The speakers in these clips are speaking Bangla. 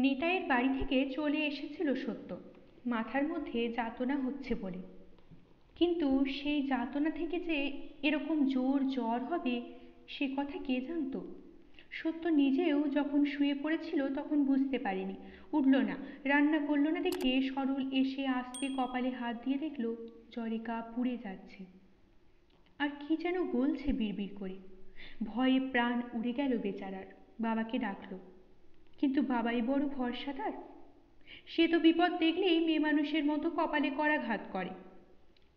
নিতাইয়ের বাড়ি থেকে চলে এসেছিল সত্য, মাথার মধ্যে যাতনা হচ্ছে বলে। কিন্তু সেই যাতনা থেকে যে এরকম জোর জ্বর হবে সে কথা কে জানত। সত্য নিজেও যখন শুয়ে পড়েছিল তখন বুঝতে পারেনি, উঠল না, রান্না করল না দেখে সরল এসে আস্তে কপালে হাত দিয়ে দেখল জ্বরে গা পুড়ে যাচ্ছে। আর কি যেন বলছে বিড়বিড় করে। ভয়ে প্রাণ উড়ে গেল বেচারার। বাবাকে ডাকলো, কিন্তু বাবাই বড় ভরসাদার। সে তো বিপদ দেখলেই মেয়ে মানুষের মতো কপালে করাঘাত করে।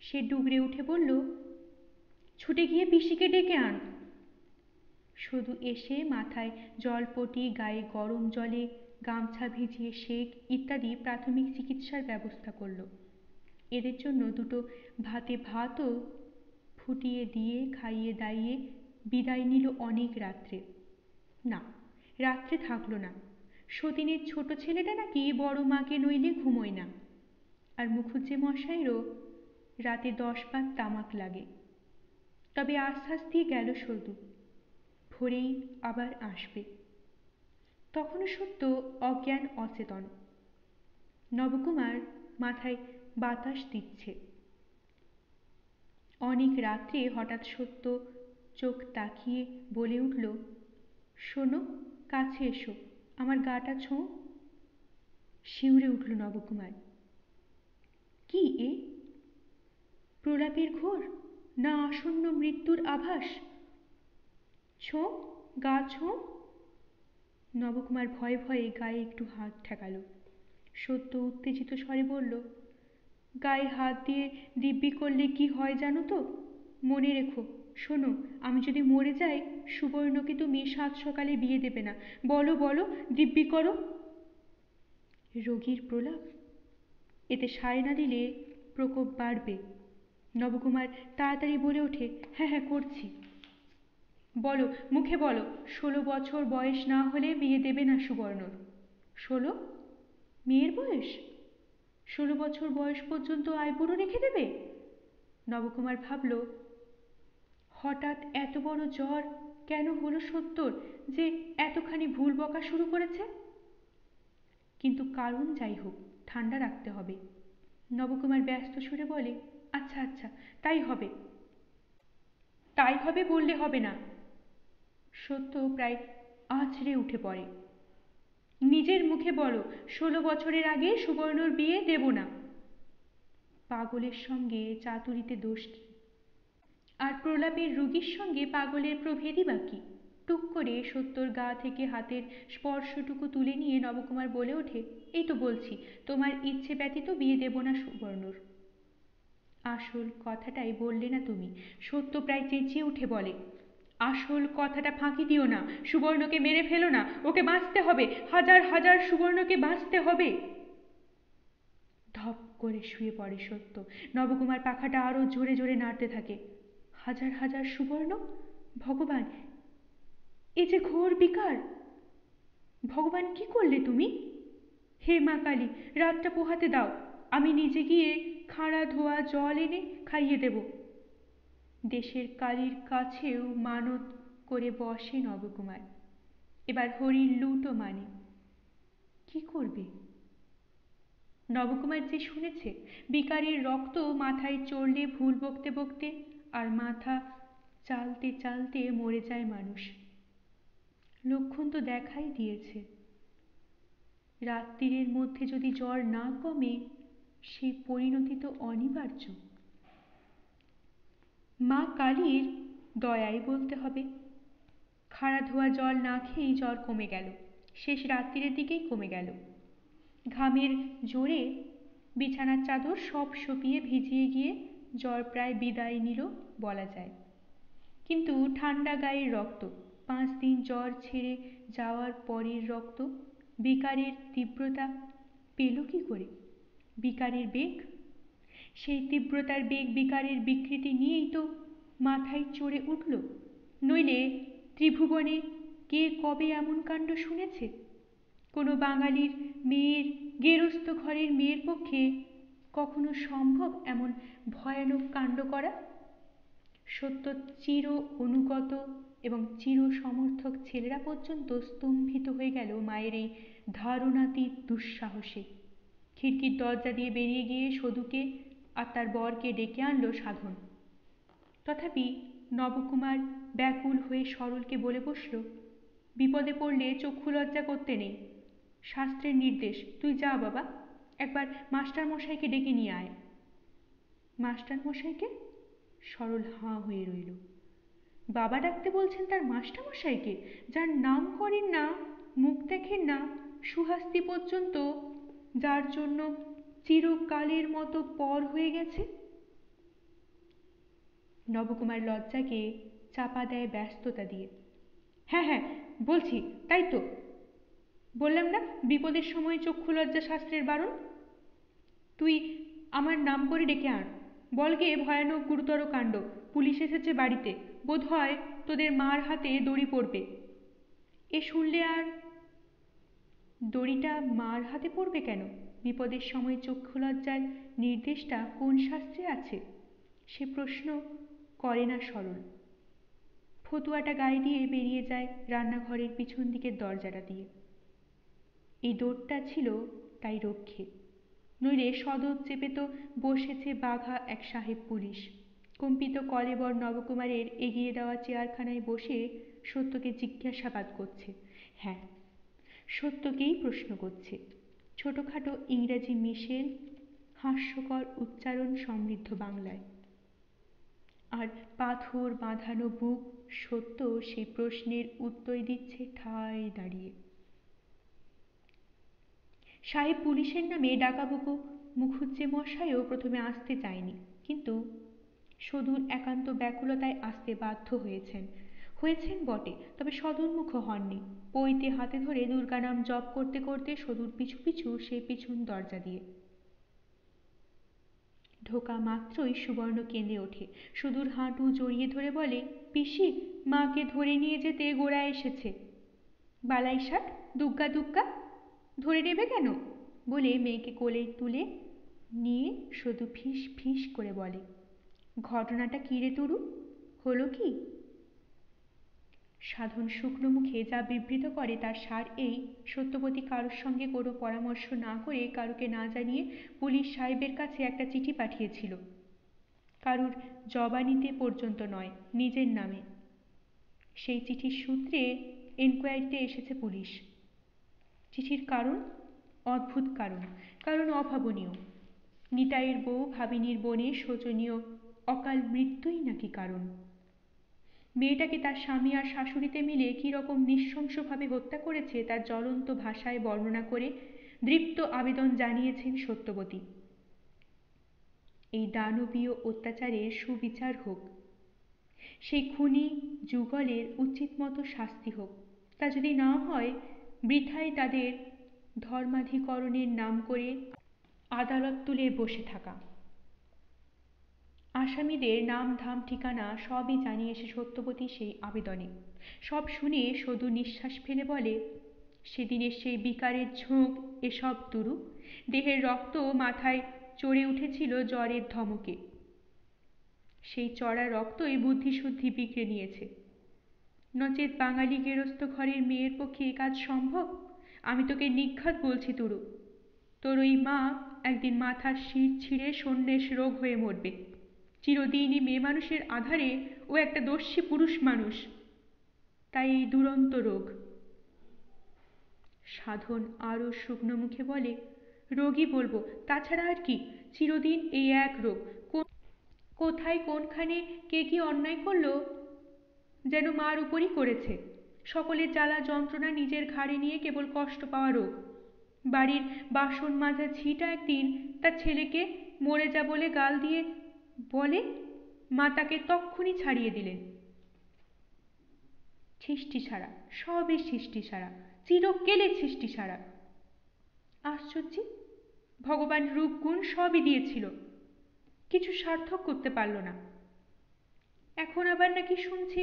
সে ডুগরে উঠে বলল, ছুটে গিয়ে পিসিকে ডেকে আন। শুধু এসে মাথায় জলপটি, গায়ে গরম জলে গামছা ভিজিয়ে সেক ইত্যাদি প্রাথমিক চিকিৎসার ব্যবস্থা করল। এদের জন্য দুটো ভাতে ভাতও ফুটিয়ে দিয়ে খাইয়ে দাইয়ে বিদায় নিল অনেক রাত্রে। না, রাত্রে থাকলো না। সতীনের ছোট ছেলেটা নাকি বড় মাকে নইলে ঘুমোয় না। আর মুখুজ্জে মশাইরও রাতে 10 পাত তামাক লাগে। তবে আশ্বাস দিয়ে গেল শুধু, ভোরেই আবার আসবে। তখনও সত্য অজ্ঞান অচেতন। নবকুমার মাথায় বাতাস দিচ্ছে। অনেক রাত্রে হঠাৎ সত্য চোখ তাকিয়ে বলে উঠল, শোনো, কাছে এসো, আমার গাটা ছোঁও। শিউরে উঠল নবকুমার। কি এ? প্রলাপের ঘোর, না আসন্ন মৃত্যুর আভাস? ছোঁ, গা ছোঁ। নবকুমার ভয়ে ভয়ে গায়ে একটু হাত ঠেকাল। সত্য উত্তেজিত স্বরে বলল, গায়ে হাত দিয়ে দিব্যি করলে কি হয় জানো তো? মনে রেখো, শোনো, আমি যদি মরে যাই সুবর্ণকে তুমি 7 সকালে বিয়ে দেবে না। বলো বলো, দিব্যি করো। রোগীর প্রলাপ, এতে সায় না দিলে প্রকোপ বাড়বে। নবকুমার তাড়াতাড়ি বলে ওঠে, হ্যাঁ হ্যাঁ করছি। বলো, মুখে বলো, 16 বছর বয়স না হলে বিয়ে দেবে না সুবর্ণর। 16? মেয়ের বয়স? 16 বছর বয়স পর্যন্ত আইবুড়ো রেখে দেবে? নবকুমার ভাবল, হঠাৎ এত বড় জ্বর কেন হলো সত্যর যে এতখানি ভুল বকা শুরু করেছে? কিন্তু কারণ যাই হোক, ঠান্ডা রাখতে হবে। নবকুমার ব্যস্ত সুরে বলে, আচ্ছা আচ্ছা, তাই হবে। তাই হবে বললে হবে না। সত্য প্রায় আছড়ে উঠে পড়ে। নিজের মুখে বলো, 16 বছরের আগে সুবর্ণর বিয়ে দেব না। পাগলের সঙ্গে চাতুরিতে দোষ কি? আর প্রলাপের রোগীর সঙ্গে পাগলের প্রভেদই বা কি? টুক করে সত্যর গা থেকে হাতের স্পর্শটুকু তুলে নিয়ে নবকুমার বলে ওঠে, এই তো বলছি, তোমার ইচ্ছে ব্যতীত বিয়ে দেব না সুবর্ণর। আসল কথাটাই বললে না তুমি। সত্য প্রায় চেঁচিয়ে উঠে বলে, আসল কথাটা ফাঁকি দিও না, সুবর্ণকে মেরে ফেলো না, ওকে বাঁচতে হবে, হাজার হাজার সুবর্ণকে বাঁচতে হবে। ধপ করে শুয়ে পড়ে সত্য। নবকুমার পাখাটা আরো জোরে জোরে নাড়তে থাকে। হাজার হাজার সুবর্ণ? ভগবান, এ যে ঘোর বিকার। ভগবান, কি করলে তুমি? হে মা কালী, রাতটা পোহাতে দাও, আমি নিজে গিয়ে খাড়া ধোয়া জল এনে খাইয়ে দেব। দেশের কালীর কাছেও মানত করে বসে নবকুমার। এবার হরির লুটো মানে কি করবে? নবকুমার যে শুনেছে বিকারীর রক্ত মাথায় চড়লে ভুল বকতে বকতে আর মাথা চালতে চালতে মরে যায় মানুষ। লক্ষণ তো দেখাই দিয়েছে। রাত্রির মধ্যে যদি জ্বর না কমে সেই পরিণতি তো অনিবার্য। মা কালীর দয়াই বলতে হবে। খাড়া ধোয়া জল না খেয়েই জ্বর কমে গেল, শেষ রাত্রির দিকেই কমে গেল। ঘামের জোরে বিছানার চাদর সব সপিয়ে ভিজিয়ে গিয়ে জ্বর প্রায় বিদায় নিল বলা যায়। কিন্তু ঠান্ডা গায়ের রক্ত, 5 দিন জ্বর ছেড়ে যাওয়ার পরের রক্ত, বিকারের তীব্রতা পেল কি করে? বিকারের বেগ, সেই তীব্রতার বেগ বিকারের বিকৃতি নিয়েই তো মাথায় চড়ে উঠল। নইলে ত্রিভুবনে কে কবে এমন কাণ্ড শুনেছে? কোনো বাঙালির মেয়ের, গেরস্থ ঘরের মেয়ের পক্ষে কখনো সম্ভব এমন ভয়ানক কাণ্ড করা? সত্য চির অনুগত এবং চির সমর্থক ছেলেরা পর্যন্ত স্তম্ভিত হয়ে গেল মায়ের এই ধারণাতীত দুঃসাহসে। খিড়কির দরজা দিয়ে বেরিয়ে গিয়ে সধুকে আর তার বরকে ডেকে আনলো সাধন। তথাপি নবকুমার ব্যাকুল হয়ে সরলকে বলে বসল, বিপদে পড়লে চক্ষু লজ্জা করতে নেই, শাস্ত্রের নির্দেশ, তুই যা বাবা, একবার মাস্টার মশাইকে ডেকে নিয়ে আয়। মাস্টার মশাইকে? সরল হাঁ হয়ে রইল। বাবা ডাকতে বলছেন তার মাস্টার মশাইকে, যার নাম করেন না, মুখ দেখেন না, সুহাস্তি পর্যন্ত যার জন্য চিরকালের মতো পর হয়ে গেছে। নবকুমার লজ্জাকে চাপা দেয় ব্যস্ততা দিয়ে। হ্যাঁ হ্যাঁ বলছি, তাই তো বললাম না, বিপদের সময় চক্ষু লজ্জা শাস্ত্রের বারণ। তুই আমার নাম করে ডেকে আন, বলগে ভয়ানক গুরুতর কাণ্ড, পুলিশ এসেছে বাড়িতে, বোধ হয় তোদের মার হাতে দড়ি পড়বে। এ শুনলে আর দড়িটা মার হাতে পড়বে কেন? বিপদের সময় চক্ষু লজ্জার নির্দেশটা কোন শাস্ত্রে আছে? সে প্রশ্ন করে না সরল। ফতুয়াটা গায়ে দিয়ে বেরিয়ে যায় রান্নাঘরের পিছন দিকের দরজাটা দিয়ে। এই দৌড়টা ছিল তাই রক্ষে, নইলে সদর চেপে তো বসেছে বাঘা এক সাহেব পুলিশ। কম্পিত কলেবর নবকুমারের এগিয়ে দেওয়া চেয়ারখানায় বসে সত্যকে জিজ্ঞাসাবাদ করছে। হ্যাঁ, সত্যকেই প্রশ্ন করছে। ছোটখাটো ইংরাজি মিশেল, হাস্যকর উচ্চারণ সমৃদ্ধ বাংলায়। আর পাথর বাঁধানো বুক সত্য সেই প্রশ্নের উত্তর দিচ্ছে ঠায় দাঁড়িয়ে। সাহেব পুলিশের নামে ডাকাবুকো মুখুজ্জে মশাইও প্রথমে আসতে চায়নি, কিন্তু সদুর একান্ত ব্যাকুলতায় আসতে বাধ্য হয়েছেন বটে, তবে সদুন্মুখ হননি। পইতে হাতে ধরে দুর্গা নাম জপ করতে করতে সদুর পিছু পিছু সেই পিছন দরজা দিয়ে। ঢোকা মাত্রই সুবর্ণ কেঁদে ওঠে, সদুর হাঁটু জড়িয়ে ধরে বলে, পিসি, মাকে ধরে নিয়ে যেতে গোড়া এসেছে। বালাই ষাট, দুগ্গা দুগ্গা, ধরে নেবে কেন? বলে মেয়েকে কোলে তুলে নিয়ে সদু ফিস ফিস করে বলে, ঘটনাটা কি রে তুরু, হলো কি? সাধন শুকনো মুখে যা বিবৃত করে তার সার এই, সত্যবতী কারোর সঙ্গে কোনো পরামর্শ না করে, কারুকে না জানিয়ে পুলিশ সাহেবের কাছে একটা চিঠি পাঠিয়েছিল। কারুর জবানিতে পর্যন্ত নয়, নিজের নামে। সেই চিঠির সূত্রে এনকোয়ারিতে এসেছে পুলিশ। চিঠির কারণ অদ্ভুত, কারণ অভাবনীয়। নিতাইয়ের বউ ভাবিনীর বনে শোচনীয় অকাল মৃত্যুই নাকি কারণ। মেয়েটাকে তার স্বামী আর শাশুড়িতে মিলে কি রকম নৃশংসভাবে হত্যা করেছে তার জ্বলন্ত ভাষায় বর্ণনা করে দৃপ্ত আবেদন জানিয়েছেন সত্যবতী। এই দানবীয় অত্যাচারের সুবিচার হোক, সেই খুনি যুগলের উচিত মতো শাস্তি হোক। তা যদি না হয়, বৃথাই তাদের ধর্মাধিকরণের নাম করে আদালত তুলে বসে থাকা। আসামিদের নাম ধাম ঠিকানা সবই জানিয়েছে সত্যবতী সেই আবেদনে। সব শুনে সদু নিঃশ্বাস ফেলে বলে, সেদিনের সেই বিকারের ঝোঁক এসব তুরু, দেহের রক্ত মাথায় চড়ে উঠেছিল জ্বরের ধমকে। সেই চড়া রক্তই বুদ্ধিশুদ্ধি বিগড়ে নিয়েছে। নচেত বাঙালি গেরস্থ ঘরের মেয়ের পক্ষে এ কাজ সম্ভব? আমি তোকে নিঘাত বলছি তুরু, তোর ওই মা একদিন মাথার শির ছিঁড়ে সন্ন্যাস রোগ হয়ে মরবে। চিরদিনই মেয়ে মানুষের আধারে ও একটা দস্যি পুরুষ মানুষ, তাই এই দুরন্ত রোগ। সাধন আরো শুকনো মুখে বলে, রোগই বলবো, তাছাড়া আর কি? চিরদিন এই এক রোগ। কোথায় কোনখানে কে কি অন্যায় করলো যেন মার উপরই করেছে। সকলের জ্বালা যন্ত্রণা নিজের ঘাড়ে নিয়ে কেবল কষ্ট পাওয়া রোগ। বাড়ির বাসন মাজা ঝিটা একদিন তার ছেলেকে মরে যা বলে গাল দিয়ে বলে, মা তাকে তক্ষুনি ছাড়িয়ে দিলেন। সৃষ্টি ছাড়া, সবই সৃষ্টি ছাড়া, চিরকেলে সৃষ্টি ছাড়া। আশ্চর্য, ভগবান রূপ গুণ সবই দিয়েছিল, কিছু সার্থক করতে পারল না। এখন আবার নাকি শুনছি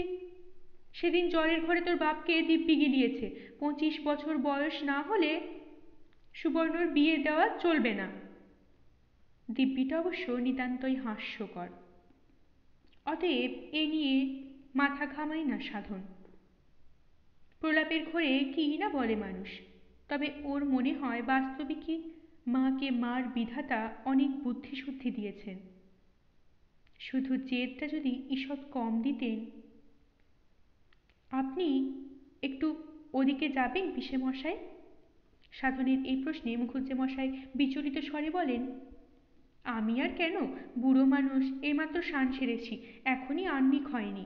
সেদিন জ্বরের ঘরে তোর বাপকে দিব্যি গিলিয়েছে, 25 বছর বয়স না হলে সুবর্ণর বিয়ে দেওয়া চলবে না। দিব্যিটা অবশ্য নিতান্তই হাস্যকর। অতএব এ নিয়ে মাথা ঘামায় না সাধন। প্রলাপের ঘোরে কী না বলে মানুষ, তবে ওর মনে হয় বাস্তবিকই মাকে মার বিধাতা অনেক বুদ্ধিশুদ্ধি দিয়েছেন। শুধু জেদটা যদি ঈষৎ কম দিতেন। আপনি একটু ওদিকে যাবেন পিসেমশাই? সাধনের এই প্রশ্নে মুখুজ্জেমশাই বিচলিত স্বরে বলেন, আমি আর কেন, বুড়ো মানুষ, এইমাত্র স্নান সেরেছি, এখনই আহ্নিক হয়নি,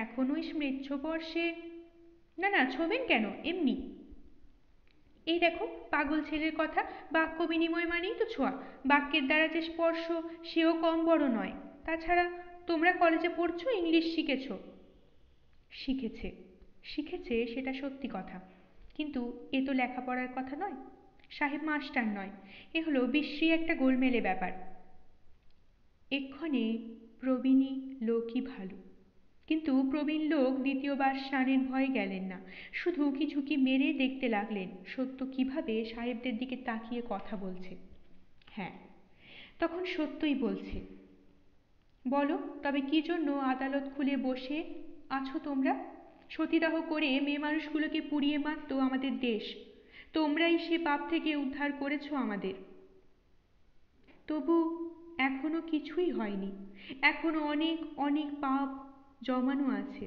এখন ওই স্মৃচ্ছস্পর্শে। না না, ছোবেন কেন, এমনি। এই দেখো পাগল ছেলের কথা, বাক্য বিনিময় মানেই তো ছোঁয়া, বাক্যের দ্বারা যে স্পর্শ সেও কম বড় নয়। তাছাড়া তোমরা কলেজে পড়ছো, ইংলিশ শিখেছ। শিখেছে শিখেছে সেটা সত্যি কথা, কিন্তু এ তো লেখাপড়ার কথা নয়, সাহেব মাস্টার নয়, এ হলো বিশ্রী একটা গোলমেলে ব্যাপার। এক্ষণে প্রবীণী লোকই ভালো, কিন্তু প্রবীণ লোক দ্বিতীয়বার স্নানের ভয়ে গেলেন না, শুধু উকি ঝুঁকি মেরে দেখতে লাগলেন সত্য কিভাবে সাহেবদের দিকে তাকিয়ে কথা বলছে। হ্যাঁ, তখন সত্যই বলছে। বলো তবে কি জন্য আদালত খুলে বসে আছো তোমরা? সতীদাহ করে মেয়ে মানুষগুলোকে পুড়িয়ে মারত আমাদের দেশ, তোমরাই সে পাপ থেকে উদ্ধার করেছ আমাদের। তবু এখনো কিছুই হয়নি, এখনো অনেক অনেক পাপ জমানো আছে,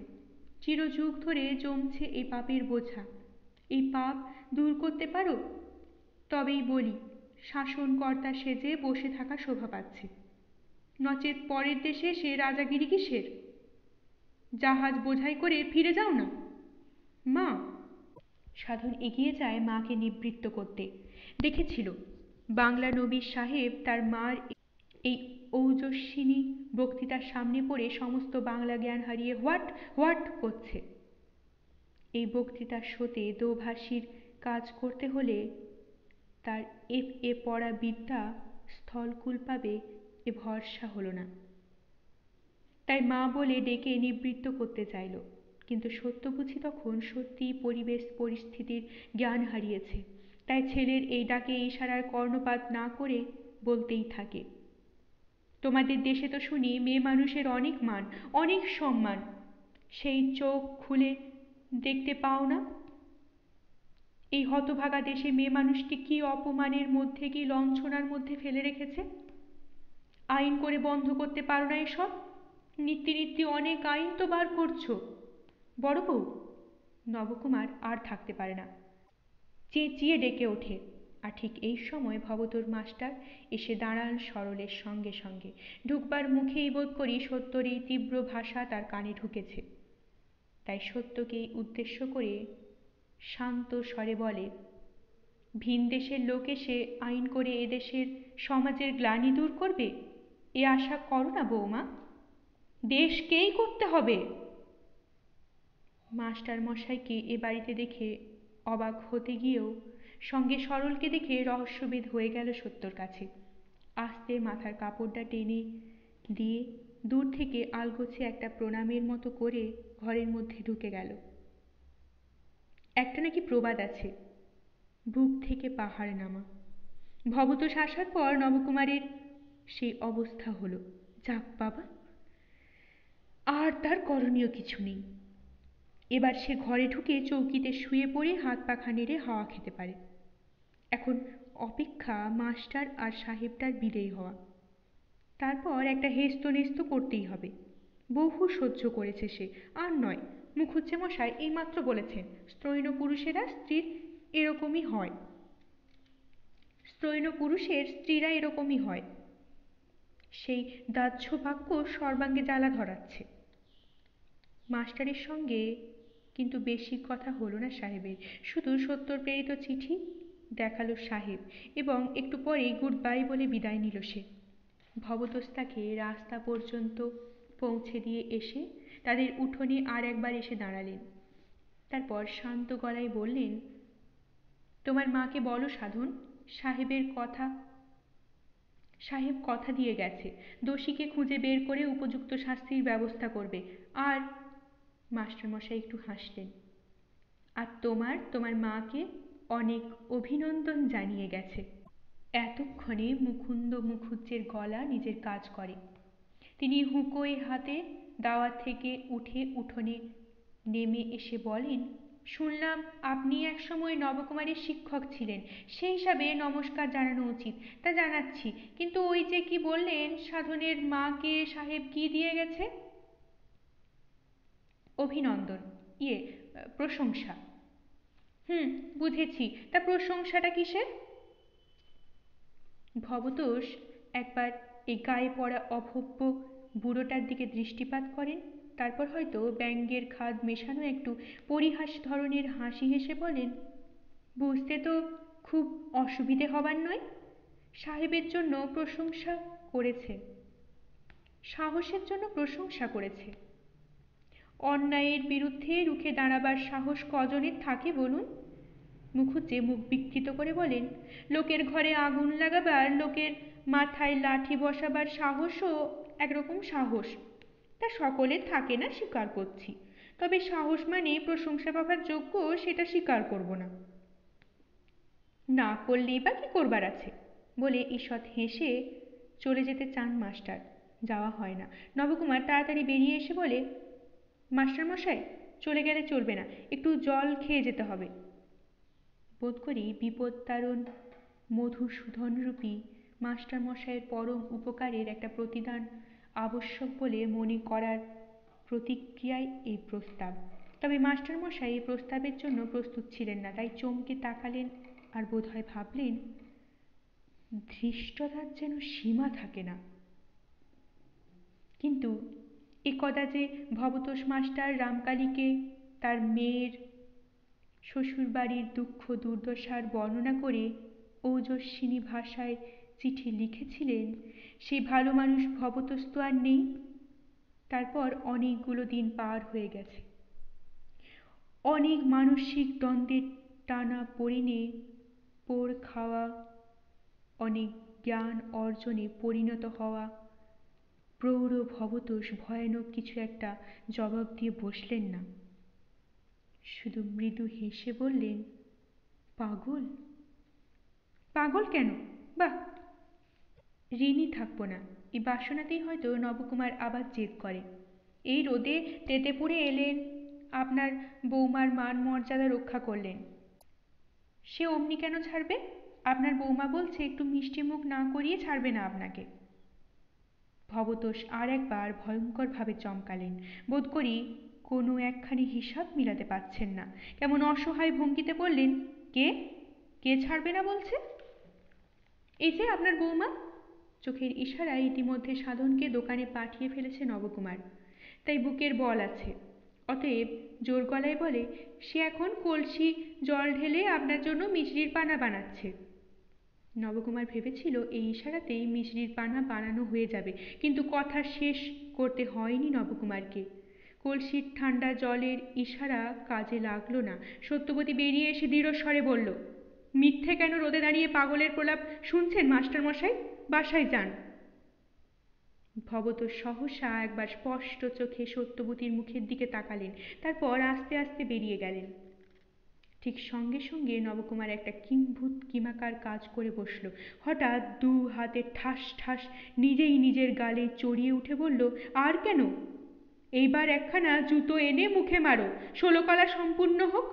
চিরযুগ ধরে জমছে এই পাপের বোঝা। এই পাপ দূর করতে পারো? তবেই বলি, শাসনকর্তা সেজে বসে থাকা শোভা পাচ্ছে, নচেৎ পরের দেশে সে রাজাগিরি কিসের? জাহাজ বোঝাই করে ফিরে যাও না। মা। সাধন এগিয়ে যায় মাকে নিবৃত্ত করতে। দেখেছিল বাংলা নবী সাহেব তার মার এই ঔজস্বিনী বক্তৃতার সামনে পড়ে সমস্ত বাংলা জ্ঞান হারিয়ে হোয়াট হোয়াট করছে। এই বক্তৃতার শোতে দোভাষীর কাজ করতে হলে তার এ পড়া বিদ্যা স্থলকুল পাবে এ ভরসা হলো না। তাই মা বলে ডেকে নিবৃত্ত করতে চাইল, কিন্তু সত্য বুঝি তখন সত্যিই পরিবেশ পরিস্থিতির জ্ঞান হারিয়েছে, তাই ছেলের এই ডাকে ইশারার কর্ণপাত না করে বলতেই থাকে, তোমাদের দেশে তো শুনি মেয়ে মানুষের অনেক মান, অনেক সম্মান, সেই চোখ খুলে দেখতে পাও না? এই হতভাগা দেশে মেয়ে মানুষকে কি অপমানের মধ্যে, কি লঞ্ছনার মধ্যে ফেলে রেখেছে। আইন করে বন্ধ করতে পারো না এসব? নিত্যি নিত্যি অনেক আইন তো বার করছো। বড় বউ। নবকুমার আর থাকতে পারে না, চেঁচিয়ে ডেকে ওঠে। আর ঠিক এই সময় ভবতোর মাস্টার এসে দাঁড়ান সরলের সঙ্গে সঙ্গে। ঢুকবার মুখেই বোধ করি সত্যর এই তীব্র ভাষা তার কানে ঢুকেছে, তাই সত্যকেই উদ্দেশ্য করে শান্ত স্বরে বলে, ভিন দেশের লোক এসে আইন করে এদেশের সমাজের গ্লানি দূর করবে, এ আশা করো না বৌমা। দেশকেই করতে হবে। মাস্টার মশাইকে এ বাড়িতে দেখে অবাক হতে গিয়েও সঙ্গে সরলকে দেখে রহস্যভেদ হয়ে গেল সত্যর কাছে। আস্তে মাথার কাপড়টা টেনে দিয়ে দূর থেকে আলগোছে একটা প্রণামের মতো করে ঘরের মধ্যে ঢুকে গেল। একটা নাকি প্রবাদ আছে, বুক থেকে পাহাড় নামা। ভবতোষ আসার পর নবকুমারের সেই অবস্থা হলো। যাক বাবা, আর তার করণীয় কিছু নেই। এবার সে ঘরে ঢুকে চৌকিতে শুয়ে পড়ে হাত পাখা নেড়ে হাওয়া খেতে পারে। এখন অপেক্ষা মাস্টার আর সাহেবটার বিদেয় হওয়া, তারপর একটা হেস্তনেস্ত করতেই হবে। বহু সহ্য করেছে সে, আর নয়। মুখুজ্জেমশাই এইমাত্র বলেছেন স্ত্রৈণ পুরুষেরা স্ত্রীর এরকমই হয়, স্ত্রৈণ পুরুষের স্ত্রীরা এরকমই হয়। সেই দাহ্য বাক্য সর্বাঙ্গে জ্বালা ধরাচ্ছে। মাস্টারের সঙ্গে কিন্তু বেশি কথা হলো না সাহেবের, শুধু সত্তর প্রেরিত চিঠি দেখালো সাহেব, এবং একটু পরেই গুড বাই বলে বিদায় নিল সে। ভবতোস্তাকে রাস্তা পর্যন্ত পৌঁছে দিয়ে এসে তাদের উঠোনে আর একবার এসে দাঁড়ালেন। তারপর শান্ত গলায় বললেন, তোমার মাকে বলো সাধন, সাহেব কথা দিয়ে গেছে, দোষীকে খুঁজে বের করে উপযুক্ত শাস্তির ব্যবস্থা করবে। আর মাস্টারমশাই একটু হাসলেন, আর তোমার মাকে অনেক অভিনন্দন জানিয়ে গেছে। এতক্ষণে মুকুন্দ মুখুজ্জের গলা নিজের কাজ করে। তিনি হুঁকোয় হাতে দাওয়াত থেকে উঠে উঠোনে নেমে এসে বলেন, শুনলাম আপনি একসময় নবকুমারের শিক্ষক ছিলেন, সেই হিসাবে নমস্কার জানানো উচিত, তা জানাচ্ছি। কিন্তু ওই যে কি বললেন, সাধনের মাকে সাহেব কি দিয়ে গেছে? অভিনন্দন, প্রশংসা। বুঝেছি, তা প্রশংসাটা কিসের? ভবতোষ একবার এই গায়ে পড়া অভব্য বুড়োটার দিকে দৃষ্টিপাত করেন, তারপর হয়তো ব্যঙ্গের খাদ মেশানো একটু পরিহাস ধরনের হাসি হেসে বলেন, বুঝতে তো খুব অসুবিধে হবার নয়। সাহেবের জন্য প্রশংসা করেছে, সাহসের জন্য প্রশংসা করেছে। অন্যায়ের বিরুদ্ধে রুখে দাঁড়াবার সাহস কজনের থাকে বলুন? মুখুজ্জে মুখ বিকৃত করে বলেন, লোকের ঘরে আগুন লাগাবার, লোকের মাথায় লাঠি বসাবার সাহসও একরকম সাহস, তা সকলের থাকে না স্বীকার করছি, তবে সাহস মানে প্রশংসা পাবার যোগ্য সেটা স্বীকার করব না। না করলেই বা কি করবার আছে বলে ঈষৎ হেসে চলে যেতে চান মাস্টার, যাওয়া হয় না। নবকুমার তাড়াতাড়ি বেরিয়ে এসে বলে, মাস্টারমশাই, চলে গেলে চলবে না, একটু জল খেয়ে যেতে হবে। বোধ করি বিপদতারণ মধুসূদনরূপী মাস্টারমশাইয়ের পরম উপকারের একটা প্রতিদান আবশ্যক বলে মনে করার প্রতিক্রিয়ায় এই প্রস্তাব। তবে মাস্টারমশাই এই প্রস্তাবের জন্য প্রস্তুত ছিলেন না, তাই চমকে তাকালেন আর বোধহয় ভাবলেন, ধৃষ্টতার যেন সীমা থাকে না। কিন্তু একদা যে ভবতোষ মাস্টার রামকালীকে তার মেয়ের শ্বশুরবাড়ির দুঃখ দুর্দশার বর্ণনা করে ওজস্বিনী ভাষায় চিঠি লিখেছিলেন, সেই ভালো মানুষ ভবতোষ তো আর নেই। তারপর অনেকগুলো দিন পার হয়ে গেছে, অনেক মানসিক দ্বন্দ্বের টানা পড়িনে পোড় খাওয়া, অনেক জ্ঞান অর্জনে পরিণত হওয়া। প্রৌঢ় ভবতোষ ভয়ানক কিছু একটা জবাব দিয়ে বসলেন না, শুধু মৃদু হেসে বললেন, পাগল। পাগল কেন? বাহ, ঋণী থাকবো না। এই বাসনাতেই হয়তো নবকুমার আবার জেদ করে। এই রোদে তেতে পুড়ে এলেন, আপনার বৌমার মান মর্যাদা রক্ষা করলেন, সে অমনি কেন ছাড়বে? আপনার বৌমা বলছে একটু মিষ্টি মুখ না করিয়ে ছাড়বে না আপনাকে। ভবতোষ আর একবার ভয়ঙ্কর ভাবে চমকালেন। বোধ করি কোনো একখানি হিসাব মিলাতে পারছেন না। কেমন অসহায় ভঙ্গিতে বললেন, কে কে ছাড়বে না বলছে? এই যে আপনার বৌমা। চোখের ইশারায় ইতিমধ্যে সাধনকে দোকানে পাঠিয়ে ফেলেছে নবকুমার, তাই বুকের বল আছে। অতএব জোর গলায় বলে, সে এখন কলসি জল ঢেলে আপনার জন্য মিছরির পানা বানাচ্ছে। নবকুমার ভেবেছিল এই ইশারাতেই মিছরির পানা বানানো হয়ে যাবে, কিন্তু কথা শেষ করতে হয়নি নবকুমারকে। কলসির ঠান্ডা জলের ইশারা কাজে লাগলো না। সত্যবতী বেরিয়ে এসে দৃঢ়স্বরে বলল, মিথ্যে কেন রোদে দাঁড়িয়ে পাগলের প্রলাপ শুনছেন মাস্টারমশাই? বাসায় যান। ভবতোষ সহসা একবার স্পষ্ট চোখে সত্যবতীর মুখের দিকে তাকালেন, তারপর আস্তে আস্তে বেরিয়ে গেলেন। ঠিক সঙ্গে সঙ্গে নবকুমার একটা কিম্ভূত কিমাকার কাজ করে বসল। হঠাৎ দু হাতে ঠাস ঠাস নিজেই নিজের গালে চড়িয়ে উঠে বলল, আর কেন? এইবার একখানা জুতো এনে মুখে মারো, 16 কলা সম্পূর্ণ হোক।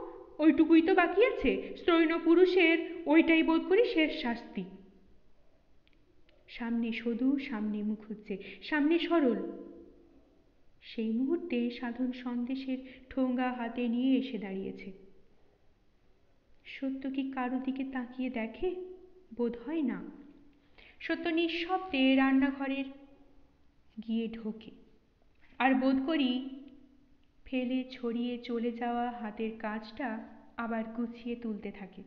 ওইটুকুই তো বাকি আছে। স্ত্রৈণ পুরুষের ওইটাই বোধ করি শেষ শাস্তি। সামনে সদু, সামনে মুখুজ্জে, সামনে সরল। সেই মুহূর্তে সাধন সন্দেশের ঠোঙ্গা হাতে নিয়ে এসে দাঁড়িয়েছে। সত্য কি কারো দিকে তাকিয়ে দেখে? বোধ হয় না। সত্য নিঃশব্দে রান্নাঘরের গিয়ে ঢোকে, আর বোধ করি ফেলে ছড়িয়ে চলে যাওয়া হাতের কাজটা আবার গুছিয়ে তুলতে থাকে।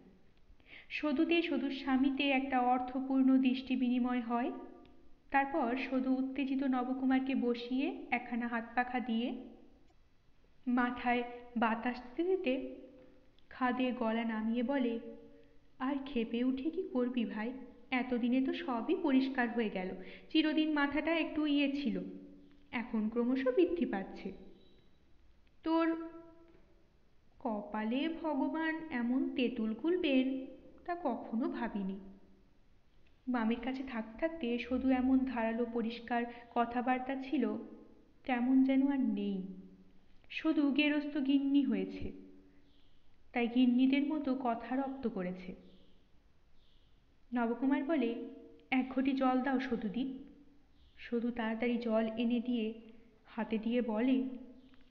সদুতে সদুর স্বামীতে একটা অর্থপূর্ণ দৃষ্টি বিনিময় হয়। তারপর সদু উত্তেজিত নবকুমারকে বসিয়ে একখানা হাত পাখা দিয়ে মাথায় বাতাস দিতে খাদে গলা নামিয়ে বলে, আর খেপে উঠে কি করবি ভাই? এতদিনে তো সবই পরিষ্কার হয়ে গেল। চিরদিন মাথাটা একটু ছিল, এখন ক্রমশ বৃদ্ধি পাচ্ছে। তোর কপালে ভগবান এমন তেঁতুল খুলবেন তা কখনো ভাবিনি। মামির কাছে থাকতে থাকতে শুধু এমন ধারালো পরিষ্কার কথাবার্তা ছিল, তেমন যেন আর নেই। শুধু গেরস্ত গিন্নি হয়েছে, তাই গিন্নিদের মতো কথা রপ্ত করেছে। নবকুমার বলে, এক ঘটি জল দাও সতুদি। সতু তাড়াতাড়ি জল এনে দিয়ে হাতে দিয়ে বলে,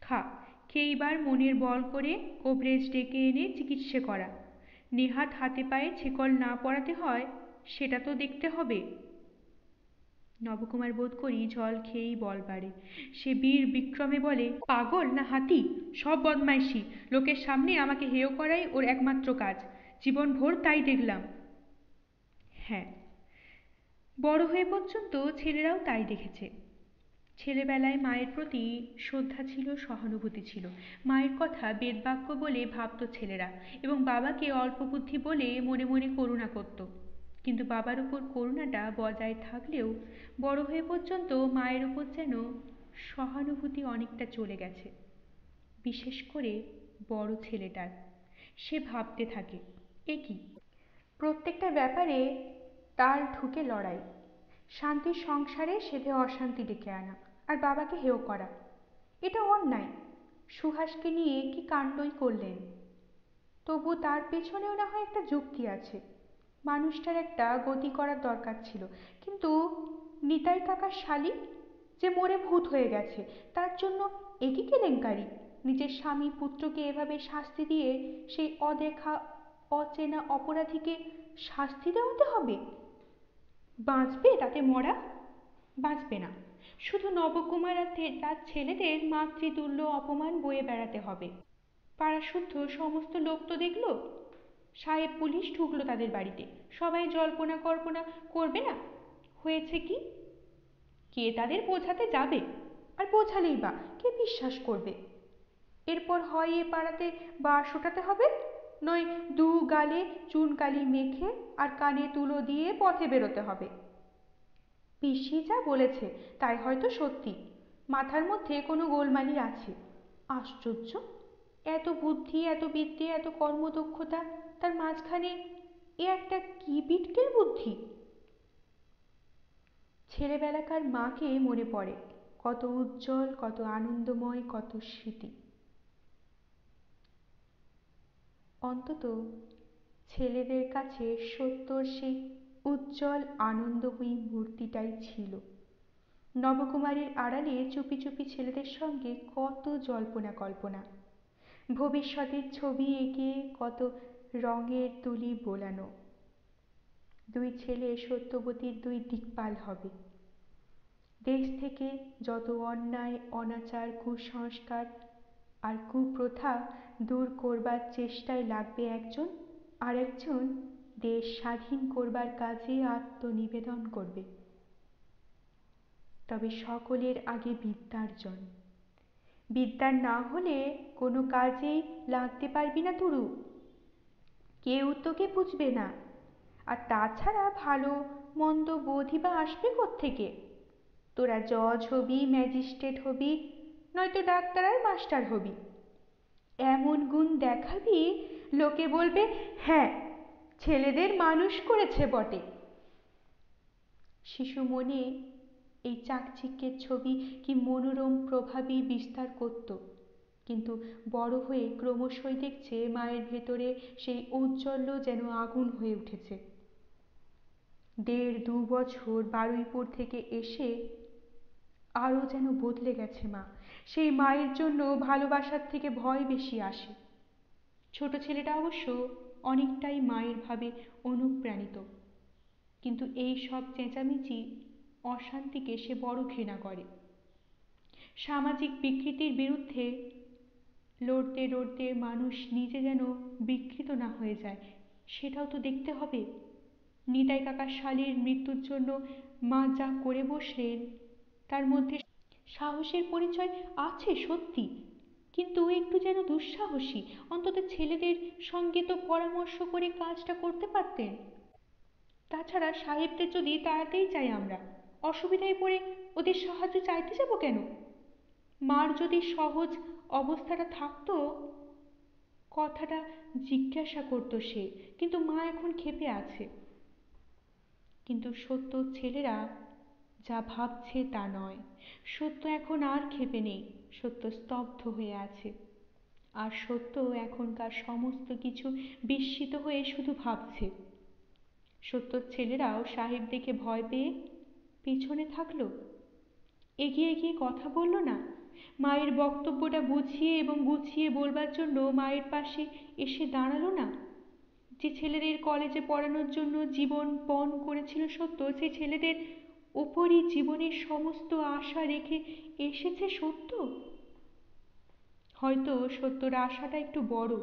খা, খেইবার মনের বল করে কবরেজ ডেকে এনে চিকিৎসা করা। নেহাত হাতে পায়ে ছেকল না পরাতে হয়, সেটা তো দেখতে হবে। নবকুমার বোধ করি জল খেয়েই বল বাড়ে। সে বীর বিক্রমে বলে, পাগল না হাতি, সব বদমাইশি। লোকের সামনে আমাকে হেয় করাই ওর একমাত্র কাজ। জীবন ভোর তাই দেখলাম। হ্যাঁ, বড় হয়ে পর্যন্ত ছেলেরাও তাই দেখেছে। ছেলেবেলায় মায়ের প্রতি শ্রদ্ধা ছিল, সহানুভূতি ছিল। মায়ের কথা বেদবাক্য বলে ভাবত ছেলেরা, এবং বাবাকে অল্প বুদ্ধি বলে মনে মনে করুণা করত। কিন্তু বাবার উপর করুণাটা বজায় থাকলেও বড় হয়ে পর্যন্ত মায়ের উপর যেন সহানুভূতি অনেকটা চলে গেছে। বিশেষ করে বড় ছেলেটার। সে ভাবতে থাকে, এ কি, প্রত্যেকটা ব্যাপারে তার ঢুকে লড়াই, শান্তির সংসারে সেধে অশান্তি ডেকে আনা, আর বাবাকে হেয় করা। এটা অন্যায়। সুহাসকে নিয়ে কি কাণ্ডই করলেন। তবু তার পেছনেও না হয় একটা যুক্তি আছে। মানুষটার একটা গতি করার দরকার ছিল। কিন্তু নিতাই কাকার শালি যে মরে ভূত হয়ে গেছে, তার জন্য একই কেলেঙ্কারি। নিজের স্বামী পুত্রকে এভাবে শাস্তি দিয়ে সেই অদেখা অচেনা অপরাধীকে শাস্তি দেওয়াতে হবে। বাঁচবে তাতে মরা? বাঁচবে না। শুধু নবকুমার আর তার ছেলেদের মাতৃতুল্য অপমান বয়ে বেড়াতে হবে। পাড়াশুদ্ধ সমস্ত লোক তো দেখলো, সাহেব পুলিশ ঢুকলো তাদের বাড়িতে, সবাই জল্পনা কল্পনা করবে না? হয়েছে কি? কে তাদের বোঝাতে যাবে? আর বোঝালেই বা কে বিশ্বাস করবে? এরপর হয় এ পাড়াতে বাঁশ ওঠাতে হবে, নয় দু গালে চুনকালি মেখে আর কানে তুলো দিয়ে পথে বেরোতে হবে। পিসি যা বলেছে তাই হয়তো সত্যি। মাথার মধ্যে কোনো গোলমালি আছে। আশ্চর্য, এত বুদ্ধি, এত বিদ্যে, এত কর্মদক্ষতা, তার মাঝখানে এ একটা কি বিটকেল বুদ্ধি! ছেলেবেলাকার মাকে মনে পড়ে। কত উজ্জ্বল, কত আনন্দময়, কত স্মৃতি। অন্তত ছেলেদের কাছে সত্যর সেই উজ্জ্বল আনন্দময়ী মূর্তিটাই ছিল। নবকুমারের আড়ালে চুপি চুপি ছেলেদের সঙ্গে কত জল্পনা কল্পনা, ভবিষ্যতের ছবি এঁকে কত রঙের তুলি বোলানো। দুই ছেলে সত্যবতীর দুই দিকপাল হবে। দেশ থেকে যত অন্যায়, অনাচার, কুসংস্কার আর কুপ্রথা দূর করবার চেষ্টায় লাগবে একজন, আর একজন দেশ স্বাধীন করবার কাজে আত্মনিবেদন করবে। তবে সকলের আগে বিদ্যার্জন। বিদ্যার না হলে কোনো কাজেই লাগতে পারবি না তুরু। কেউ তোকে বুঝবে না। আর তাছাড়া ভালো মন্দ বোধই বা আসবে কোত্থেকে? তোরা জজ হবি, ম্যাজিস্ট্রেট হবি, নয়তো ডাক্তার আর মাস্টার হবি। এমন গুণ দেখাবি, লোকে বলবে, হ্যাঁ, ছেলেদের মানুষ করেছে বটে। শিশু মনে এই চাকচিক্যের ছবি কি মনোরম প্রভাবই বিস্তার করত। কিন্তু বড় হয়ে ক্রমশই দেখছে মায়ের ভেতরে সেই ঔজ্জ্বল্য যেন আগুন হয়ে উঠেছে। ১.৫-২ বছর বারুইপুর থেকে এসে আরও যেন বদলে গেছে মা। সেই মায়ের জন্য ভালোবাসার থেকে ভয় বেশি আসে। ছোট ছেলেটা অবশ্য অনেকটাই মায়ের ভাবে অনুপ্রাণিত। কিন্তু এই সব চেঁচামেচি, অশান্তিকে সে বড় ঘৃণা করে। সামাজিক বিকৃতির বিরুদ্ধে লড়তে লড়তে মানুষ নিজে যেন বিকৃত না হয়ে যায়, সেটাও তো দেখতে হবে। নিতাই কাকার শালীর মৃত্যুর জন্য মা যা করে বসলেন, তার মধ্যে সাহসের পরিচয় আছে সত্যি, কিন্তু একটু যেন দুঃসাহসী। অন্তত ছেলেদের সঙ্গে তো পরামর্শ করে কাজটা করতে পারতেন। তাছাড়া সাহেবদের যদি তাড়াতেই চাই আমরা, অসুবিধায় পড়ে ওদের সাহায্য চাইতে যাব কেন? মার যদি সহজ অবস্থাটা থাকতো, কথাটা জিজ্ঞাসা করতো সে, কিন্তু মা এখন ক্ষেপে আছে। কিন্তু সত্যর ছেলেরা যা ভাবছে তা নয়। সত্য এখন আর ক্ষেপে নেই, সত্য স্তব্ধ হয়ে আছে। আর সত্য এখনকার সমস্ত কিছু বিস্মিত হয়ে শুধু ভাবছে। সত্যর ছেলেরাও সাহেব দেখে ভয় পেয়ে পেছনে থাকলো, এগিয়ে গিয়ে কথা বলল না। মায়ের বক্তব্যটা বুঝিয়ে এবং গুছিয়ে বলবার জন্য মায়ের পাশে এসে দাঁড়ালো না। যে ছেলেদের কলেজে পড়ানোর জন্য জীবন পণ করেছিল সত্য, সেই ছেলেদের ওপরই জীবনের সমস্ত আশা রেখে এসেছে সত্য। হয়তো সত্যর আশাটা একটু বড়।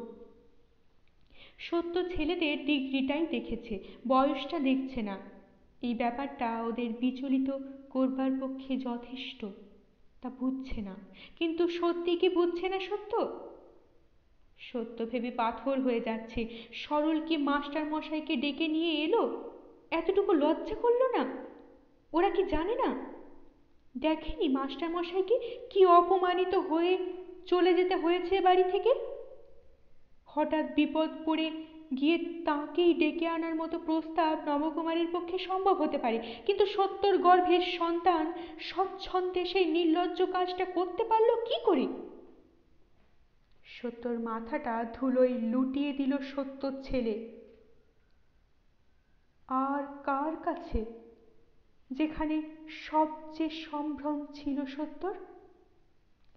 সত্য ছেলেদের ডিগ্রিটাই দেখেছে, বয়সটা দেখছে না। এই ব্যাপারটা ওদের বিচলিত করবার পক্ষে যথেষ্ট। তা বুঝছে না। কিন্তু সত্যি কি বুঝছে না সত্য? সত্য ভেবে পাথর হয়ে যাচ্ছে। সরল কি মাস্টার মশাইকে ডেকে নিয়ে এলো? এতটুকু লজ্জা করলো না? ওরা কি জানে না? দেখেনি মাস্টার মশাইকে কি অপমানিত হয়ে চলে যেতে হয়েছে বাড়ি থেকে? হঠাৎ বিপদ পড়ে গিয়ে তাঁকেই ডেকে আনার মতো প্রস্তাব নবকুমারীর পক্ষে সম্ভব হতে পারে, কিন্তু সত্যর গর্ভের সন্তান স্বচ্ছন্দে সেই নির্লজ্জ কাজটা করতে পারল কি করে? সত্যর মাথাটা ধুলোয় লুটিয়ে দিল সত্যর ছেলে। আর কার কাছে, যেখানে সবচেয়ে সম্ভ্রম ছিল সত্যর?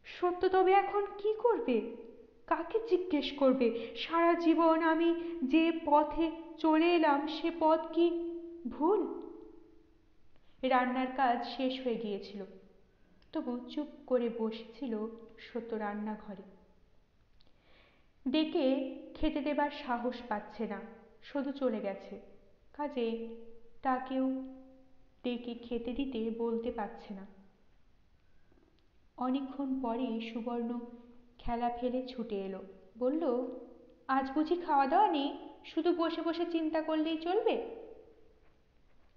সত্য তবে এখন কি করবে? কাকে জিজ্ঞেস করবে? সারা জীবন আমি যে পথে চলে এলাম সে পথ কি ভুল? রান্নার কাজ শেষ হয়ে গিয়েছিল, তবু চুপ করে বসেছিল সত্য রান্নাঘরে। ডেকে খেতে দেবার সাহস পাচ্ছে না, শুধু চলে গেছে। কাজেই তাকেও ডেকে খেতে দিতে বলতে পারছে না। অনেকক্ষণ পরে সুবর্ণ খেলা ফেলে ছুটে এলো, বলল, আজ বুঝি খাওয়া দাওয়া নেই? শুধু বসে বসে চিন্তা করলেই চলবে?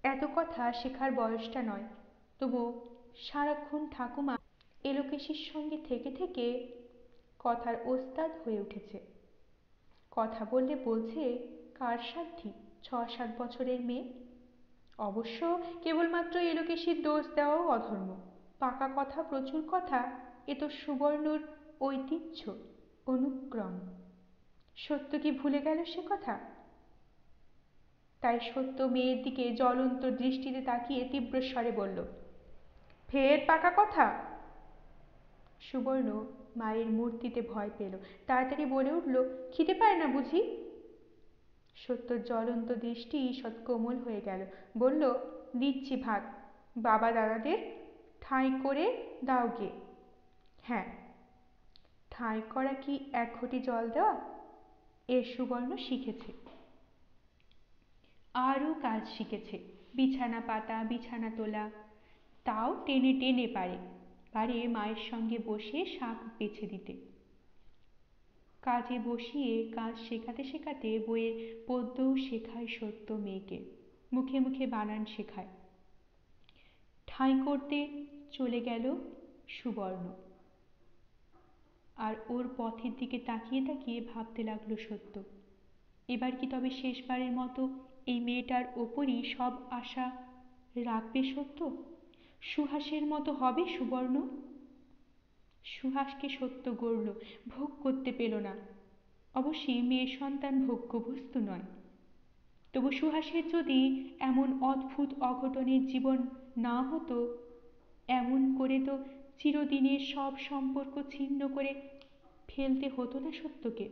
এত কথা শেখার বয়সটা নয়, তবু সারাক্ষণ ঠাকুমা এলোকেশির সঙ্গে থেকে থেকে কথার ওস্তাদ হয়ে উঠেছে। কথা বললে বলছে কার সাধ্যি 6-7 বছরের মেয়ে। অবশ্য কেবলমাত্র এলোকেশির দোষ দেওয়াও অধর্ম। পাকা কথা, প্রচুর কথা, এ তো সুবর্ণর ঐতিহ্য, অনুক্রম। সত্য কি ভুলে গেল সে কথা? তাই সত্য মেয়ের দিকে জ্বলন্ত দৃষ্টিতে তাকিয়ে তীব্রস্বরে বলল, ফের পাকা কথা? সুবর্ণ মায়ের মূর্তিতে ভয় পেল, তাড়াতাড়ি বলে উঠল, খিদে পায় না বুঝি? সত্যর জ্বলন্ত দৃষ্টি ঈষৎ কোমল হয়ে গেল, বলল, দিচ্ছি ভাত, বাবা দাদাদের ঠাঁই করে দাও গে। হ্যাঁ, ঠাঁই করা কি 1 ঘটি জল দেওয়া? এর সুবর্ণ শিখেছে, আরও কাজ শিখেছে। বিছানা পাতা, বিছানা তোলা, তাও টেনে টেনে পারে। পারে মায়ের সঙ্গে বসে শাক বেছে দিতে। কাজে বসিয়ে কাজ শেখাতে শেখাতে বইয়ের পদ্যও শেখায় সত্য মেয়েকে, মুখে মুখে বানান শেখায়। ঠাঁই করতে চলে গেল সুবর্ণ। আর ওর পথের দিকে তাকিয়ে তাকিয়ে ভাবতে লাগলো সত্য, এবার কি তবে শেষবারের মতো এই মেয়েটার ওপরই সব আশা রাখবে সত্য? সুহাসের মতো হবে সুবর্ণ? সুহাসকে সত্য গড়ল, ভোগ করতে পেল না। অবশ্যই মেয়ের সন্তান ভোগ্য বস্তু নয়, তবু সুহাসের যদি এমন অদ্ভুত অঘটনের জীবন না হতো, এমন করে তো চিরদিনের সব সম্পর্ক ছিন্ন করে ফেলতে হতো না সত্যকে।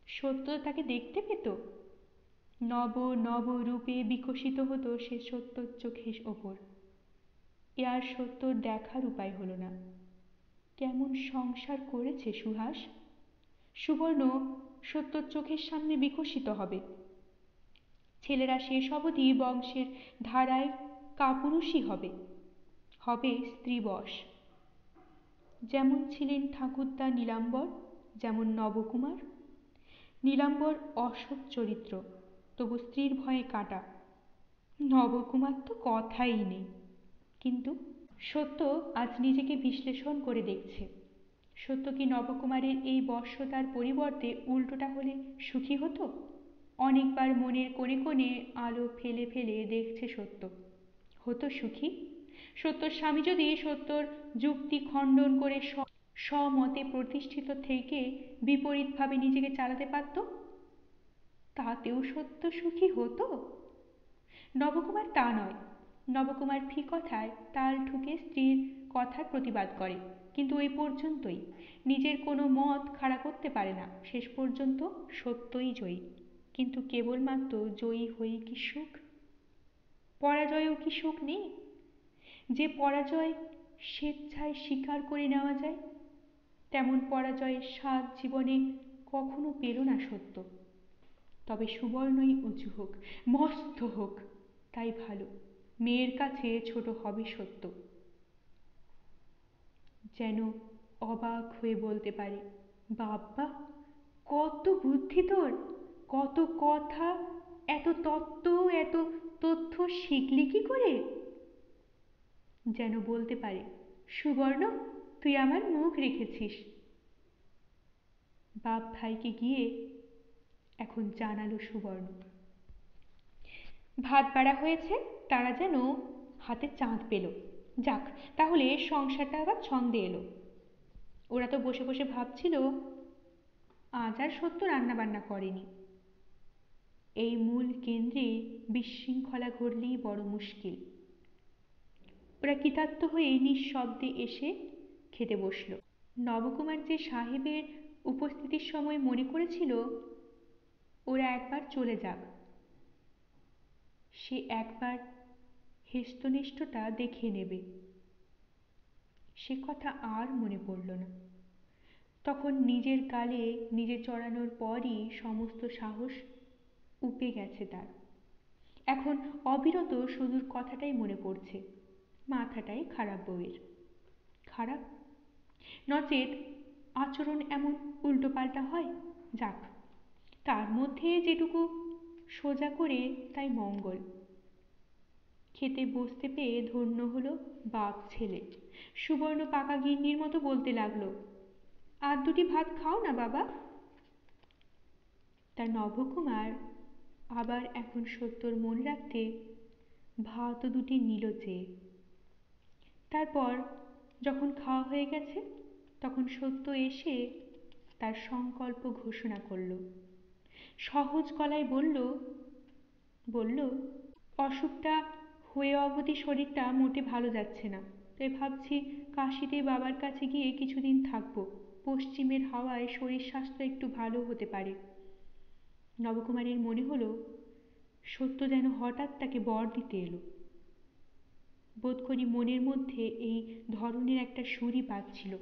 সত্য তাকে দেখতে পেত, নব নব রূপে বিকশিত হতো সে সত্যর চোখের ওপর। এ আর সত্যর দেখার উপায় হলো না। কেমন সংসার করেছে সুহাস! সুবর্ণ সত্যর চোখের সামনে বিকশিত হবে। ছেলেরা শেষ অবধি বংশের ধারায় কাপুরুষই হবে, হবে স্ত্রীবশ। যেমন ছিলেন ঠাকুরদা নীলাম্বর, যেমন নবকুমার। নীলাম্বর অসৎ চরিত্র, তবু স্ত্রীর ভয়ে কাটা। নবকুমার তো কথাই নেই। কিন্তু সত্য আজ নিজেকে বিশ্লেষণ করে দেখছে, সত্য কি নবকুমারের এই বশ্যতার পরিবর্তে উল্টোটা হলে সুখী হতো? অনেকবার মনের কোণে কোণে আলো ফেলে ফেলে দেখছে সত্য হতো সুখী। সত্যর স্বামী যদি সত্যর যুক্তি খণ্ডন করে স্বমতে প্রতিষ্ঠিত থেকে বিপরীতভাবে নিজেকে চালাতে পারত, তাতেও সত্য সুখী হতো? নবকুমার তা নয়। নবকুমার ফি কথায় তাল ঠুকে স্ত্রীর কথার প্রতিবাদ করে, কিন্তু ওই পর্যন্তই। নিজের কোনো মত খাড়া করতে পারে না। শেষ পর্যন্ত সত্যই জয়ী। কিন্তু কেবলমাত্র জয়ী হয়েই কি সুখ? পরাজয়েও কি সুখ নেই? যে পরাজয় স্বেচ্ছায় স্বীকার করে নেওয়া যায়, তেমন পরাজয়ের স্বাদ জীবনে কখনো পেল না সত্য। তবে সুবর্ণই উঁচু হোক, মস্ত হোক, তাই ভালো। মেয়ের কাছে ছোট হবে সত্য। যেন অবাক হয়ে বলতে পারে, বাবা কত বুদ্ধি তোর, কত কথা, এত তত্ত্ব, এত তথ্য শিখলি কি করে? যেন বলতে পারে, সুবর্ণ তুই আমার মুখ রেখেছিস। বাপ ভাইকে গিয়ে এখন জানালো সুবর্ণ। ভাত বাড়া হয়েছে, তারা যেন হাতে চাঁদ পেল। যাক, তাহলে সংসারটা আবার ছন্দে এলো। ওরা তো বসে বসে ভাবছিল আজ আর সত্য রান্না বান্না করেনি। এই মূল কেন্দ্রে বিশৃঙ্খলা ঘটলেই বড় মুশকিল। ওরা কৃতার্থ হয়ে নিঃশব্দে এসে খেতে বসল। নবকুমার যে সাহেবের উপস্থিতির সময় মনে করেছিল ওরা একবার চলে যাক, সে একবার হেস্তনেষ্টটা দেখে নেবে, সে কথা আর মনে পড়ল না। তখন নিজের গালে নিজে চড়ানোর পরই সমস্ত সাহস উপে গেছে তার। এখন অবিরত শুধুর কথাটাই মনে পড়ছে, মাথাটাই খারাপ বউয়ের। খারাপ নচেত আচরণ এমন উল্টোপাল্টা হয়? যাক, তার মধ্যে যেটুকু সোজা করে তাই মঙ্গল। খেতে বসতে পেয়ে ধন্য হলো বাপ ছেলে। সুবর্ণ পাকা গিন্নির মতো বলতে লাগলো, আর দুটি ভাত খাও না বাবা। তার নবকুমার আবার এখন সত্যর মন রাখতে ভাত দুটি নিল চেয়ে। তারপর যখন খাওয়া হয়ে গেছে, তখন সত্য এসে তার সংকল্প ঘোষণা করল। সহজ গলায় বলল, অসুখটা হয়ে অবধি শরীরটা মোটে ভালো যাচ্ছে না, তাই ভাবছি কাশিতে বাবার কাছে গিয়ে কিছুদিন থাকবো। পশ্চিমের হাওয়ায় শরীর স্বাস্থ্য একটু ভালো হতে পারে। নবকুমারের মনে হলো সত্য যেন হঠাৎ তাকে বর দিতে এলো। বোধ করি মনের মধ্যে এই ধরনের একটা সুরই বাজছিল।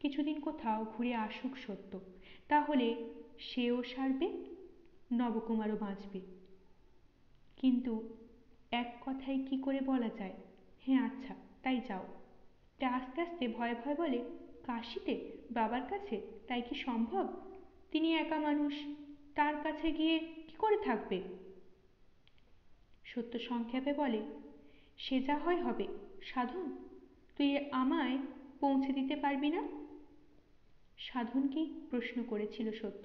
কিছুদিন কোথাও ঘুরে আসুক সত্য, তাহলে সেও সারবে, নবকুমারও বাঁচবে। কিন্তু এক কথায় কি করে বলা যায়, হ্যাঁ আচ্ছা তাই যাও। তা আস্তে আস্তে ভয়ে ভয়ে বলে, কাশিতে বাবার কাছে? তাই কি সম্ভব? তিনি একা মানুষ, তার কাছে গিয়ে কি করে থাকবে? সত্য সংক্ষেপে বলে, সে যা হয় হবে। সাধন, তুই আমায় পৌঁছে দিতে পারবি না? সাধনকেই প্রশ্ন করেছিল সত্য।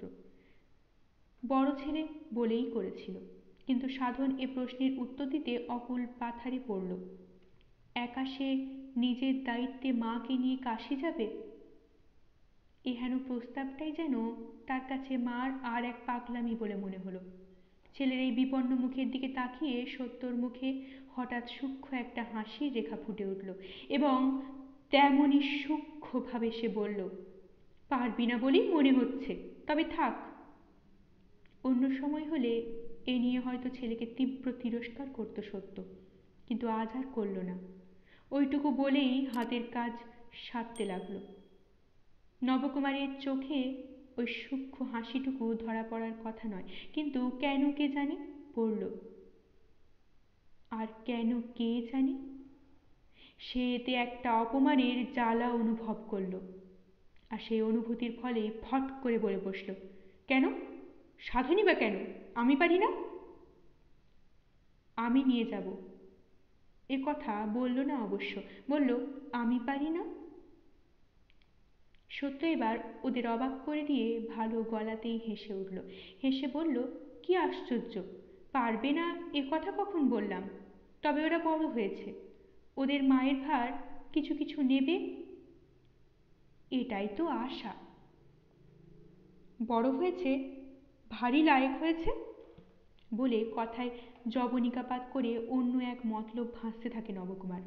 বড় ছেলে বলেই করেছিল, কিন্তু সাধন এ প্রশ্নের উত্তর দিতে অকুল পাথারে পড়ল। একা সে নিজের দায়িত্বে মাকে নিয়ে কাশি যাবে? এহেন প্রস্তাবটাই যেন তার কাছে মার আর এক পাগলামি বলে মনে হলো। ছেলের এই বিপন্ন মুখের দিকে তাকিয়ে সত্যর মুখে হঠাৎ সূক্ষ্ম একটা হাসির রেখা ফুটে উঠল, এবং তেমনি সূক্ষ্মভাবে সে বলল, পারবি না বলেই মনে হচ্ছে, তবে থাক। অন্য সময় হলে এ নিয়ে হয়তো ছেলেকে তীব্র তিরস্কার করত সত্য, কিন্তু আজ আর করল না। ওইটুকু বলেই হাতের কাজ সারতে লাগলো। নবকুমারের চোখে ওই সূক্ষ্ম হাসিটুকু ধরা পড়ার কথা নয়, কিন্তু কেন কে জানে পড়ল। আর কেন কে জানে, সে এতে একটা অপমানের জ্বালা অনুভব করল, আর সেই অনুভূতির ফলে ফট করে বলে বসল, কেন? সাধনই বা কেন? আমি পারি না? আমি নিয়ে যাব। এ কথা বলল না অবশ্য, বলল আমি পারি না। সত্য এবার ওদের অবাক করে দিয়ে ভালো গলাতেই হেসে উঠল। হেসে বলল, কি আশ্চর্য, পারবে না এ কথা কখন বললাম? তবে ওরা বড় হয়েছে, ওদের মায়ের ভার কিছু কিছু নেবে, এটাই তো আশা। বড় হয়েছে, ভারী লায়েক হয়েছে বলে কথায় জবনিকাপাত করে অন্য এক মতলব ভাসতে থাকে নবকুমার।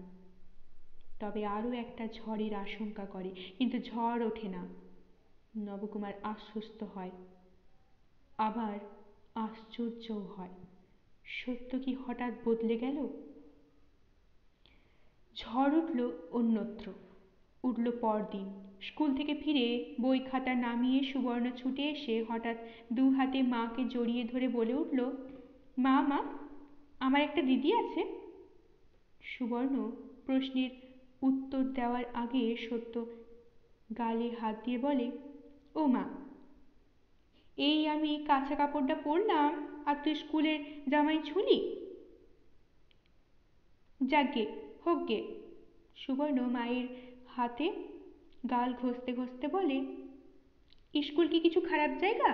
তবে আরও একটা ঝড়ের আশঙ্কা করে, কিন্তু ঝড় ওঠে না। নবকুমার আশ্বস্ত হয়, আবার আশ্চর্যও হয়। সত্য কি হঠাৎ বদলে গেল? ঝড় উঠল অন্যত্র, উঠল পরদিন। স্কুল থেকে ফিরে বই খাতা নামিয়ে সুবর্ণ ছুটে এসে হঠাৎ দু হাতে মাকে জড়িয়ে ধরে বলে উঠল, মা মা, আমার একটা দিদি আছে। সুবর্ণ প্রশ্নের উত্তর দেওয়ার আগে সত্য গালে হাত দিয়ে বলে, ও মা, এই আমি কাঁচা কাপড়টা পরলাম আর তুই স্কুলের জামাই ছুলি? যাকগে, হোকগে। সুবর্ণ মায়ের হাতে গাল ঘষতে ঘষতে বলে, স্কুল কি কিছু খারাপ জায়গা?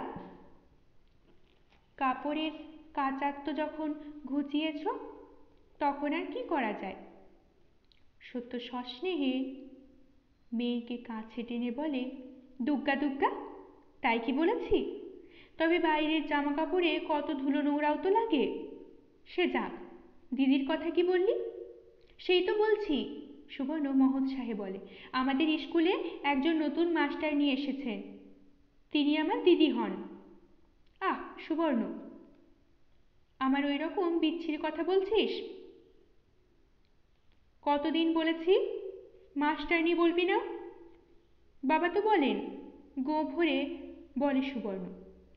কাপড়ের কাচার তো যখন ঘুচিয়েছ, তখন আর কি করা যায়? সত্য সস্নেহে মেয়েকে কাছে টেনে বলে, দুগ্গা দুগ্গা, তাই কি বলেছি? তবে বাইরের জামা কাপড়ে কত ধুলো নোংরাও তো লাগে। সে যাক, দিদির কথা কি বললি? সেই তো বলছি, সুবর্ণ মহোৎসাহে বলে, আমাদের স্কুলে একজন নতুন মাস্টার নিয়ে এসেছেন, তিনি আমার দিদি হন। আহ সুবর্ণ, আমার ওই রকম বিচ্ছিরি কথা বলছিস? কতদিন বলেছি মাস্টারনি বলবি না? বাবা তো বলেন। গো ভরে বলে সুবর্ণ।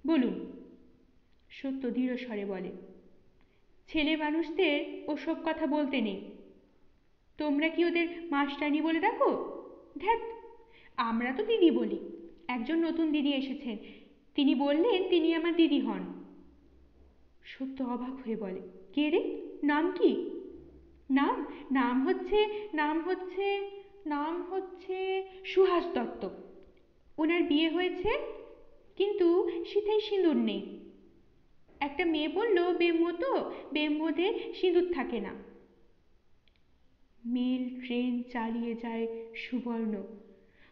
বলুন। সত্য দৃঢ় স্বরে বলে, ছেলে মানুষদের ওসব কথা বলতে নেই। তোমরা কি ওদের মাস্টারনি বলে ডাকো? ধ্যাত, আমরা তো দিদি বলি। একজন নতুন দিদি এসেছেন, তিনি বললেন তিনি আমার দিদি হন। সত্য অবাক হয়ে বলে, কে রে, নাম কি? নাম নাম হচ্ছে নাম হচ্ছে নাম হচ্ছে সুহাস দত্ত। ওনার বিয়ে হয়েছে, কিন্তু সিথায় সিঁদুর নেই। একটা মেয়ে বলল, বেম্ব তো, বেম্বদের সিঁদুর থাকে না। মেল ট্রেন চালিয়ে যায় সুবর্ণ।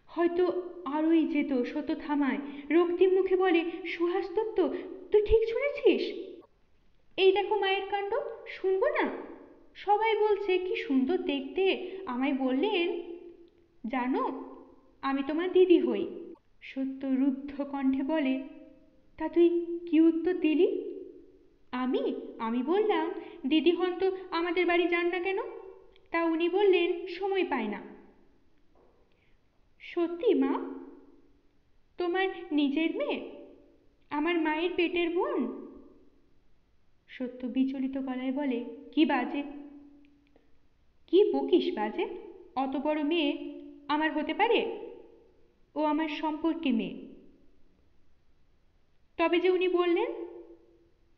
হয়তো আরোই যেত, সত্য থামায়, রক্তিম মুখে বলে, সুহাস দত্ত, তুই ঠিক শুনেছিস? এই দেখো মায়ের কাণ্ড, শুনবো না? সবাই বলছে কি সুন্দর দেখতে। আমায় বললেন, জানো, আমি তোমার দিদি হই। সত্য রুদ্ধ কণ্ঠে বলে, তা তুই কি উত্তর দিলি? আমি আমি বললাম, দিদি হন তো আমাদের বাড়ি যান না কেন? তা উনি বললেন, সময় পায় না। সত্যি মা? তোমার নিজের মেয়ে, আমার মায়ের পেটের বোন? সত্য বিচলিত গলায় বলে, কি বাজে, কি বকিস বাজে? অত বড় মেয়ে আমার হতে পারে? ও আমার সম্পর্কে মেয়ে। তবে যে উনি বললেন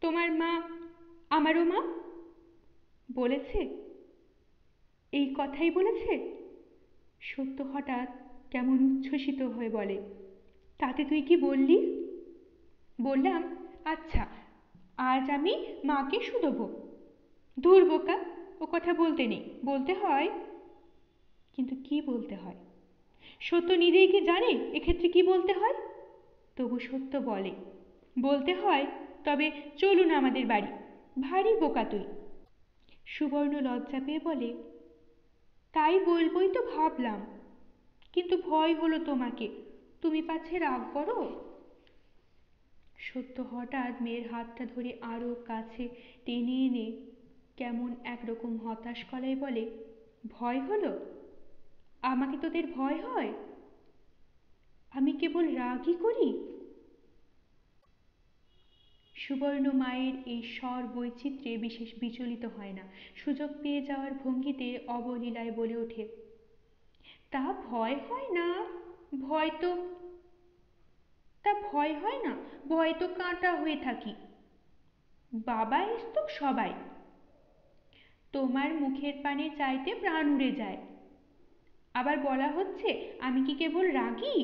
তোমার মা আমারও মা, বলেছে? এই কথাই বলেছে? সত্য হঠাৎ কেমন উচ্ছ্বসিত হয়ে বলে, তাতে তুই কি বললি? বললাম, আচ্ছা, আজ আমি মাকে শুধোবো। ধুর বোকা, ও কথা বলতে নেই, বলতে হয়। কিন্তু কি বলতে হয়? সত্য নিজেই কি জানে এক্ষেত্রে কি বলতে হয়? তবু সত্য বলে, বলতে হয়, তবে চলুন আমাদের বাড়ি। ভারী বোকা তুই। সুবর্ণ লজ্জা পেয়ে বলে, তাই বলবই তো ভাবলাম, কিন্তু ভয় হলো তোমাকে, তুমি পাছে রাগ করো। সত্য হঠাৎ মেয়ের হাতটা ধরে আরো কাছে টেনে এনে কেমন একরকম হতাশ গলায় বলে, ভয় হলো? আমাকে তোদের ভয় হয়? আমি কেবল রাগই করি? সুবর্ণ মায়ের এই স্বর বৈচিত্র্যে বিশেষ বিচলিত হয় না, সুযোগ পেয়ে যাওয়ার ভঙ্গিতে অবলীলায় বলে ওঠে, তা ভয় হয় না? ভয় তো তা ভয় হয় না, ভয় তো কাঁটা হয়ে থাকি। বাবা এসতো সবাই, তোমার মুখের পানে চাইতে প্রাণ উড়ে যায়। আবার বলা হচ্ছে আমি কি কেবল রাগী?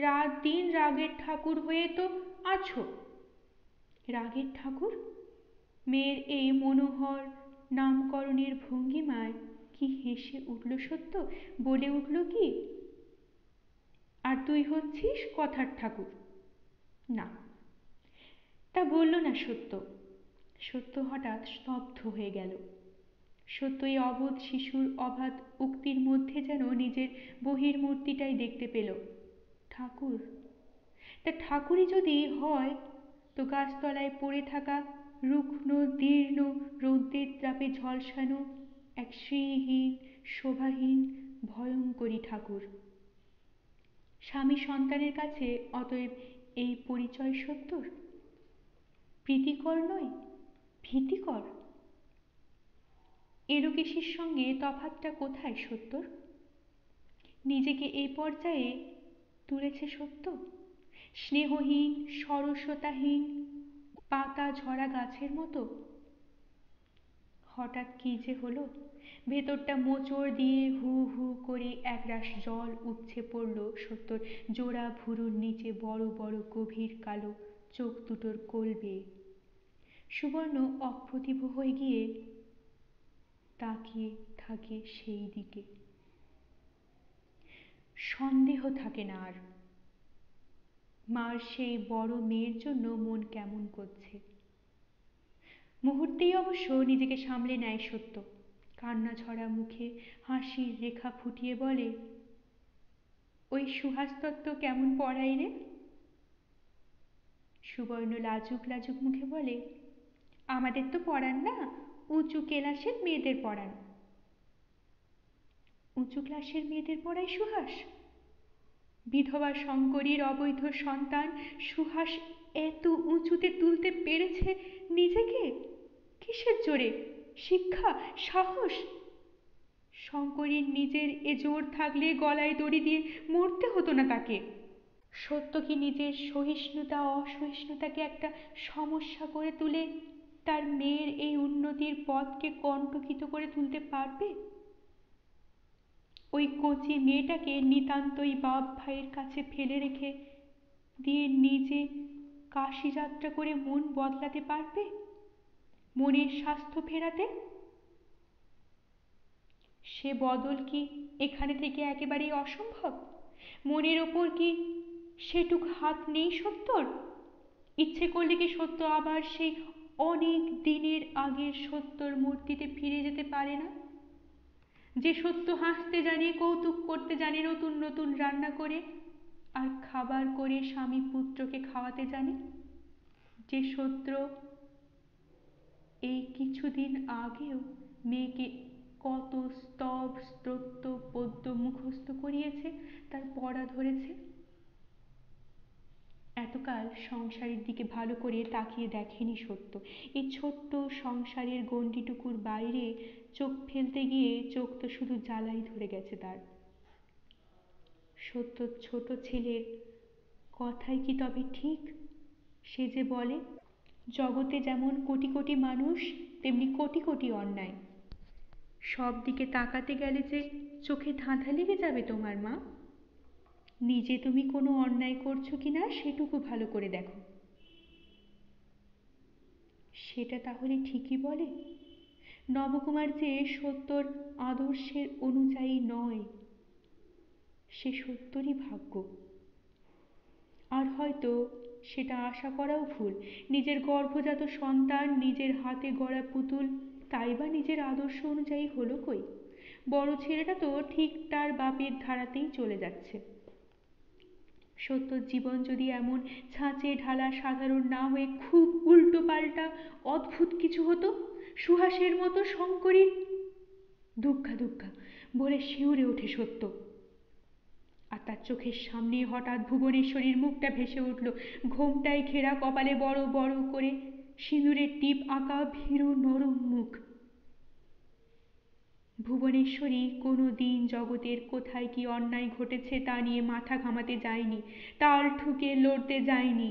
রাত দিন রাগের ঠাকুর হয়ে তো আছো। রাগের ঠাকুর? মেয়ের এই মনোহর নামকরণের ভঙ্গিমায় কি হেসে উঠল সত্য, বলে উঠল কি, আর তুই হচ্ছিস কথার ঠাকুর? না, তা বলল না সত্য। সত্য হঠাৎ স্তব্ধ হয়ে গেল। সত্য এই অবোধ শিশুর অবাধ উক্তির মধ্যে যেন নিজের বহির্মূর্তিটাই দেখতে পেল। ঠাকুর? তা ঠাকুরই যদি হয়, তো গাছতলায় পড়ে থাকা রুগ্ন দীর্ণ রৌদ্রের তাপে ঝলসানো এক শ্রীহীন শোভাহীন ভয়ঙ্করী ঠাকুর। স্বামী সন্তানের কাছে অতএব এই পরিচয় সত্যর? প্রীতিকর নয়, ভীতিকর। এলোকেশীর সঙ্গে তফাৎটা কোথায় সত্যর? নিজেকে এই পর্যায়ে তুলেছে সত্য, স্নেহহীন সরসতাহীন পাতা ঝরা গাছের মতো। হঠাৎ কি যে হলো, ভেতরটা মোচড় দিয়ে হু হু করে একরাশ জল উপচে পড়ল সত্যর জোড়া ভুরুর নিচে বড় বড় গভীর কালো চোখ দুটোর কোল বেয়ে। সুবর্ণ অপ্রতিভ হয়ে গিয়ে তাকিয়ে থাকে সেই দিকে। সন্দেহ থাকে না আর। মার সেই বড় মেয়ের জন্য মন কেমন করছে। মুহূর্তেই অবশ্য নিজেকে সামলে নেয় সত্য। কান্না ঝরা মুখে হাসির রেখা ফুটিয়ে বলে, ওই সুহাস তত্ত্ব কেমন পড়াই রে? সুবর্ণ লাজুক লাজুক মুখে বলে, আমাদের তো পড়ান না, উঁচু ক্লাসের মেয়েদের পড়ান। উঁচু ক্লাসের মেয়েদের পড়ায় সুহাস? বিধবা শঙ্করীর অবৈধ সন্তান সুহাস এত উঁচুতে তুলতে পেরেছে নিজেকে? কিসের জোরে? শিক্ষা, সাহস? শঙ্করীর নিজের এ জোর থাকলে গলায় দড়ি দিয়ে মরতে হতো না তাকে। সত্য কি নিজের সহিষ্ণুতা অসহিষ্ণুতাকে একটা সমস্যা করে তুলে তার মেয়ের এই উন্নতির পথকে কণ্টকিত করে তুলতে পারবে? ওই কচি মেয়েটাকে নিতান্তই বাপ ভাইয়ের কাছে ফেলে রেখে দিয়ে নিজে কাশি যাত্রা করে মন বদলাতে পারবে, মনের স্বাস্থ্য ফেরাতে? সে বদল কি এখানে থেকে একেবারেই অসম্ভব? মনের ওপর কি সেটুক হাত নেই সত্যর? ইচ্ছে করলে কি সত্য আবার সেই অনেক দিনের আগের সত্যর মূর্তিতে ফিরে যেতে পারে না? যে সত্য হাসতে জানে, কৌতুক করতে জানে, নতুন নতুন রান্না করে আর খাবার করে স্বামী পুত্রকে খাওয়াতে জানে। যে সত্য এই কিছুদিন আগেও মেয়েকে কত স্তব স্তোত্র পদ্য মুখস্থ করিয়েছে, তার পড়া ধরেছে। এতকাল সংসারের দিকে ভালো করে তাকিয়ে দেখেনি সত্য। এই ছোট্ট সংসারের গণ্ডিটুকুর বাইরে চোখ ফেলতে গিয়ে চোখ তো শুধু জ্বালাই ধরে গেছে তার। সত্য ছোট ছেলের কথাই কি তবে ঠিক? সে যে বলে, জগতে যেমন কোটি কোটি মানুষ, তেমনি কোটি কোটি অন্যায়। সব দিকে তাকাতে গেলে যে চোখে ধাঁধা লেগে যাবে তোমার মা। নিজে তুমি কোনো অন্যায় করছো কিনা সেটুকু ভালো করে দেখো। সেটা তাহলে ঠিকই বলে, নবকুমার যে সত্যর আদর্শের অনুযায়ী নয়, সে সত্যরই ভাগ্য। আর হয়তো সেটা আশা করাও ভুল। নিজের গর্ভজাত সন্তান, নিজের হাতে গড়া পুতুল, তাই বা নিজের আদর্শ অনুযায়ী হলো কই? বড় ছেলেটা তো ঠিক তার বাপের ধারাতেই চলে যাচ্ছে। সত্যর জীবন যদি এমন ছাঁচে ঢালা সাধারণ না হয়ে খুব উল্টো পাল্টা অদ্ভুত কিছু হতো, সুহাসের মতো, শঙ্করীর, দুগ্গা দুগ্গা বলে শিউরে ওঠে সত্য। আর তার চোখের সামনে হঠাৎ ভুবনেশ্বরীর মুখটা ভেসে উঠল, ঘোমটায় ঘেরা, কপালে বড় বড় করে সিঁদুরের টিপ আঁকা ভীরু নরম মুখ। ভুবনেশ্বরী কোনো দিন জগতের কোথায় কি অন্যায় ঘটেছে তা নিয়ে মাথা ঘামাতে যায়নি, তাল ঠুকে লড়তে যায়নি।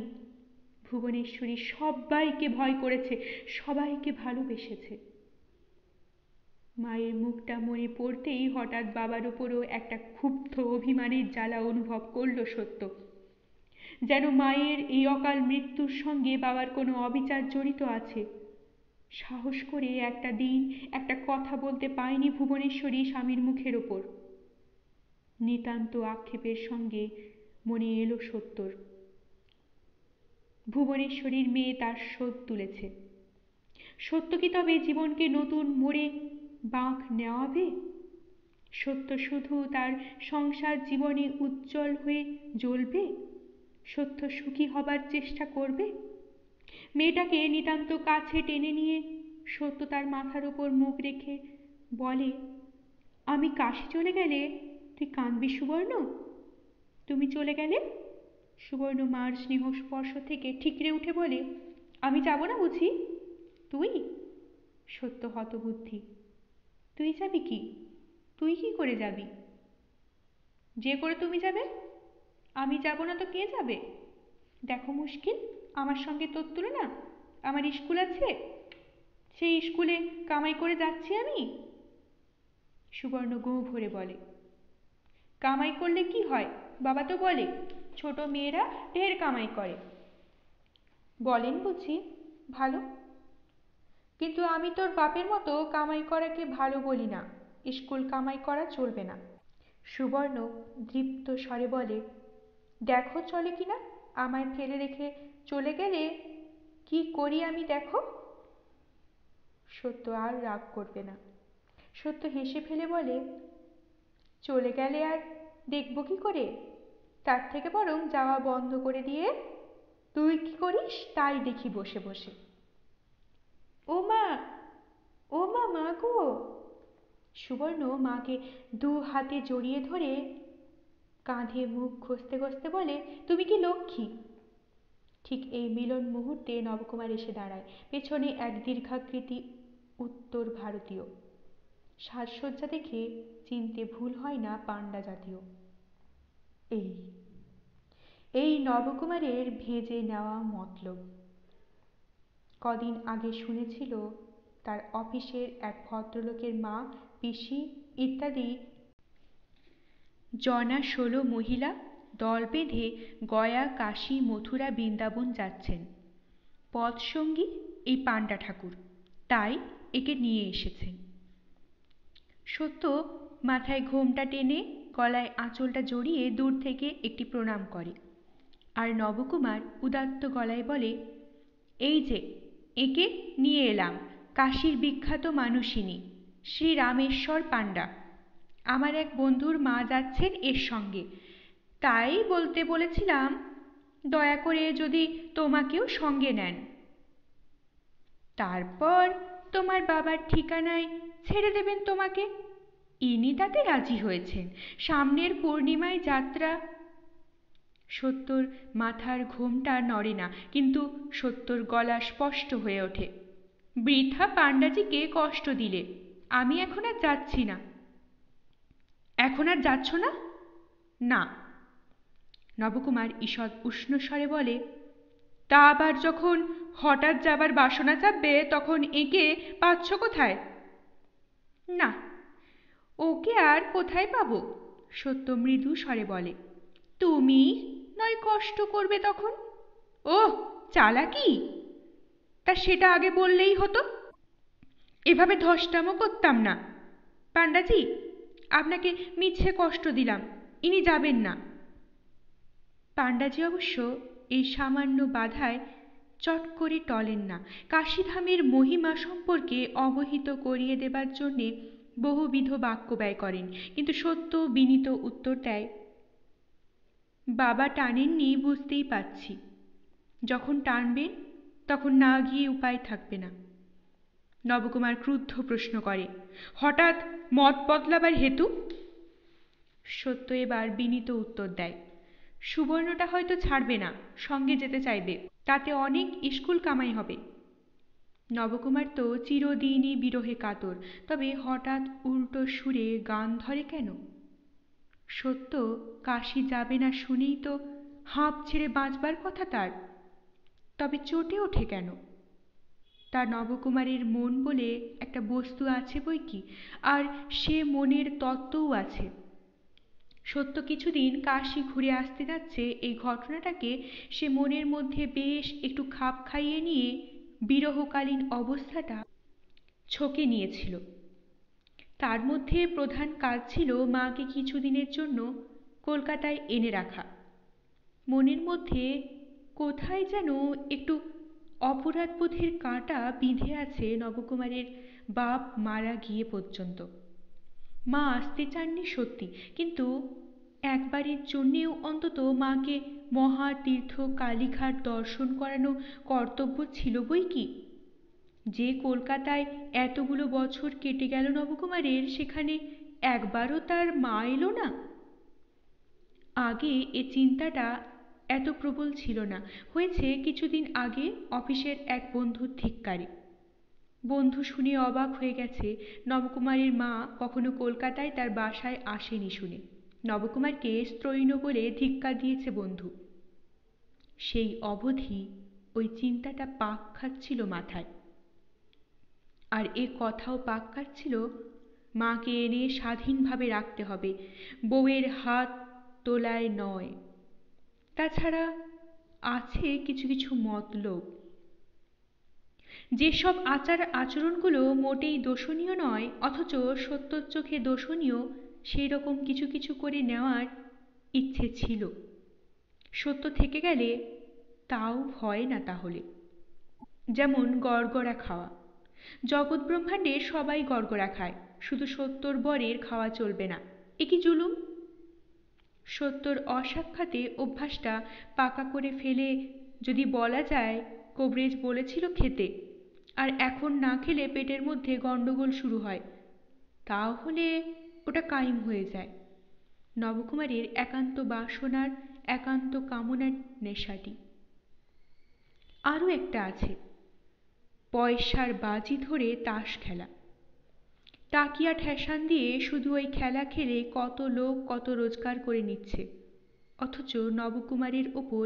ভুবনেশ্বরী সবাইকে ভয় করেছে, সবাইকে ভালোবেসেছে। মায়ের মুখটা মনে পড়তেই হঠাৎ বাবার উপরও একটা ক্ষুব্ধ অভিমানের জ্বালা অনুভব করল সত্য। যেন মায়ের এই অকাল মৃত্যুর সঙ্গে বাবার কোনো অবিচার জড়িত আছে। সাহস করে একটা দিন একটা কথা বলতে পায়নি ভুবনেশ্বরী স্বামীর মুখের ওপর। নিতান্ত আক্ষেপের সঙ্গে মনে এলো সত্যর। ভুবনেশ্বরীর মেয়ে তার শোধ তুলেছে। সত্য কি তবে জীবনকে নতুন মোড়ে বাঁক নেওয়াবে? সত্য শুধু তার সংসার জীবনে উজ্জ্বল হয়ে জ্বলবে? সত্য সুখী হবার চেষ্টা করবে? মেয়েটাকে নিতান্ত কাছে টেনে নিয়ে সত্য তার মাথার উপর মুখ রেখে বলে, আমি কাশী চলে গেলে তুই কাঁদবি সুবর্ণ? তুমি চলে গেলে? সুবর্ণ মার স্নেহ স্পর্শ থেকে ঠিকরে উঠে বলে, আমি যাব না বুঝি? তুই? সত্য হতবুদ্ধি। তুই যাবি কি? তুই কি করে যাবি? যে করে তুমি যাবে। আমি যাব না তো কে যাবে? দেখো মুশকিল, আমার সঙ্গে তোর তুলনা? আমার স্কুল আছে, সেই স্কুলে কামাই করে যাচ্ছি আমি। সুবর্ণ গো ভরে বলে, কামাই করলে কি হয়? বাবা তো বলে ছোট মেয়েরা ঢের কামাই করে। বলেন বুঝি? ভালো। কিন্তু আমি তোর বাপের মতো কামাই করাকে ভালো বলি না। স্কুল কামাই করা চলবে না। সুবর্ণ দৃপ্ত স্বরে বলে, দেখো চলে কিনা, আমায় ফেলে রেখে চলে গেলে কি করি আমি দেখো। সত্য আর রাগ করবে না। সত্য হেসে ফেলে বলে, চলে গেলে আর দেখব কি করে? তার থেকে বরং যাওয়া বন্ধ করে দিয়ে তুই কি করিস তাই দেখি বসে বসে। ও মা, ও মা, মা গো। সুবর্ণ মাকে দু হাতে জড়িয়ে ধরে কাঁধে মুখ ঘষতে ঘষতে বলে, তুমি কি লক্ষ্মী? ঠিক এই মিলন মুহূর্তে নবকুমার এসে দাঁড়ায়। পেছনে এক দীর্ঘাকৃতি উত্তর ভারতীয়। সাজসজ্জা দেখে চিনতে ভুল হয় না পান্ডা জাতীয়। এই এই নবকুমারের ভেজে নেওয়া মতলব। কদিন আগে শুনেছিল তার অফিসের এক ভদ্রলোকের মা, পিসি ইত্যাদি জনা 16 মহিলা দল বেঁধে গয়া, কাশী, মথুরা, বৃন্দাবন যাচ্ছেন। পথসঙ্গী এই পান্ডা ঠাকুর, তাই একে নিয়ে এসেছেন। সত্য মাথায় ঘোমটা টেনে গলায় আঁচলটা জড়িয়ে দূর থেকে একটি প্রণাম করে, আর নবকুমার উদাত্ত গলায় বলে, এই যে একে নিয়ে এলাম, কাশীর বিখ্যাত মানুষিনী শ্রী রামেশ্বর পান্ডা। আমার এক বন্ধুর মা যাচ্ছেন এর সঙ্গে, তাই বলতে বলেছিলাম দয়া করে যদি তোমাকেও সঙ্গে নেন। তারপর তোমার বাবার ঠিকানায় ছেড়ে দেবেন তোমাকে। ইনি তাতে রাজি হয়েছেন। সামনের পূর্ণিমায় যাত্রা। সত্যর মাথার ঘোমটা নড়ে না, কিন্তু সত্যর গলা স্পষ্ট হয়ে ওঠে, বৃথা পান্ডাজিকে কষ্ট দিলে। আমি এখন আর যাচ্ছি না। এখন আর যাচ্ছ না? না। নবকুমার ঈষৎ উষ্ণ স্বরে বলে, তা আবার যখন হঠাৎ যাবার বাসনা চাপবে তখন একে পাচ্ছ কোথায়? না, ওকে আর কোথায় পাবো? সত্য মৃদু স্বরে বলে, তুমি নয় কষ্ট করবে তখন। ওহ, চালাকি! তা সেটা আগে বললেই হতো, এভাবে ধষ্টামো করতাম না। পান্ডাজি, আপনাকে মিছে কষ্ট দিলাম, ইনি যাবেন না। পান্ডাজি অবশ্য এই সামান্য বাধায় চট করে টলেন না। কাশীধামের মহিমা সম্পর্কে অবহিত করিয়ে দেবার জন্যে বহুবিধ বাক্য ব্যয় করেন, কিন্তু সত্য বিনীত উত্তর দেয়, বাবা টানেননি বুঝতেই পারছি, যখন টানবেন তখন না গিয়ে উপায় থাকবে না। নবকুমার ক্রুদ্ধ প্রশ্ন করে, হঠাৎ মত বদলাবার হেতু? সত্য এবার বিনীত উত্তর দেয়, সুবর্ণটা হয়তো ছাড়বে না, সঙ্গে যেতে চাইবে, তাতে অনেক স্কুল কামাই হবে। নবকুমার তো চিরদিনই বিরহে কাতর, তবে হঠাৎ উল্টো সুরে গান ধরে কেন? সত্য কাশী যাবে না শুনেই তো হাঁপ ছেড়ে বাঁচবার কথা তার, তবে চটে ওঠে কেন? তার নবকুমারের মন বলে একটা বস্তু আছে বই কি, আর সে মনের তত্ত্বও আছে। সত্য কিছুদিন কাশি ঘুরে আসতে যাচ্ছে এই ঘটনাটাকে সে মনের মধ্যে বেশ একটু খাপ খাইয়ে নিয়ে বিরহকালীন অবস্থাটা ছকে নিয়েছিল। তার মধ্যে প্রধান কাজ ছিল মাকে কিছুদিনের জন্য কলকাতায় এনে রাখা। মনের মধ্যে কোথায় যেন একটু অপরাধবোধের কাঁটা বিঁধে আছে নবকুমারের বাপ মারা গিয়ে পর্যন্ত। মা আসতে চাননি সত্যি, কিন্তু একবারের জন্যেও অন্তত মাকে মহাতীর্থ কালীঘাট দর্শন করানো কর্তব্য ছিল বই কি। যে কলকাতায় এতগুলো বছর কেটে গেল নবকুমারের, সেখানে একবারও তার মা এলো না। আগে এ চিন্তাটা এত প্রবল ছিল না, হয়েছে কিছুদিন আগে অফিসের এক বন্ধুর ধিক্কারে। বন্ধু শুনে অবাক হয়ে গেছে নবকুমারের মা কখনো কলকাতায় তার বাসায় আসেনি শুনে। নবকুমারকে স্ত্রৈণ বলে ধিক্কার দিয়েছে বন্ধু। সেই অবধি ওই চিন্তাটা পাক খাচ্ছিল মাথায়। আর এ কথাও পাক খাচ্ছিল মাকে এনে স্বাধীনভাবে রাখতে হবে, বউয়ের হাত তোলায় নয়। তাছাড়া আছে কিছু কিছু মতলব। যেসব আচার আচরণগুলো মোটেই দোষণীয় নয়, অথচ সত্যর চোখে দোষণীয়, সেই রকম কিছু কিছু করে নেওয়ার ইচ্ছে ছিল। সত্য থেকে গেলে তাও হয় না তাহলে। যেমন গড়গড়া খাওয়া। জগৎ ব্রহ্মাণ্ডে সবাই গড়গড়া খায়, শুধু সত্যর বরের খাওয়া চলবে না। এ কি জুলুম! সত্যর অসাক্ষাতে অভ্যাসটা পাকা করে ফেলে যদি বলা যায় কবরেজ বলেছিল খেতে, আর এখন না খেলে পেটের মধ্যে গন্ডগোল শুরু হয়, তাহলে ওটা কায়েম হয়ে যায়। নবকুমারের একান্ত বাসনার, একান্ত কামনার নেশাটি। আরও একটা আছে, পয়সার বাজি ধরে তাস খেলা। টাকিয়া ঠেসান দিয়ে শুধু ওই খেলা খেলে কত লোক কত রোজগার করে নিচ্ছে, অথচ নবকুমারের ওপর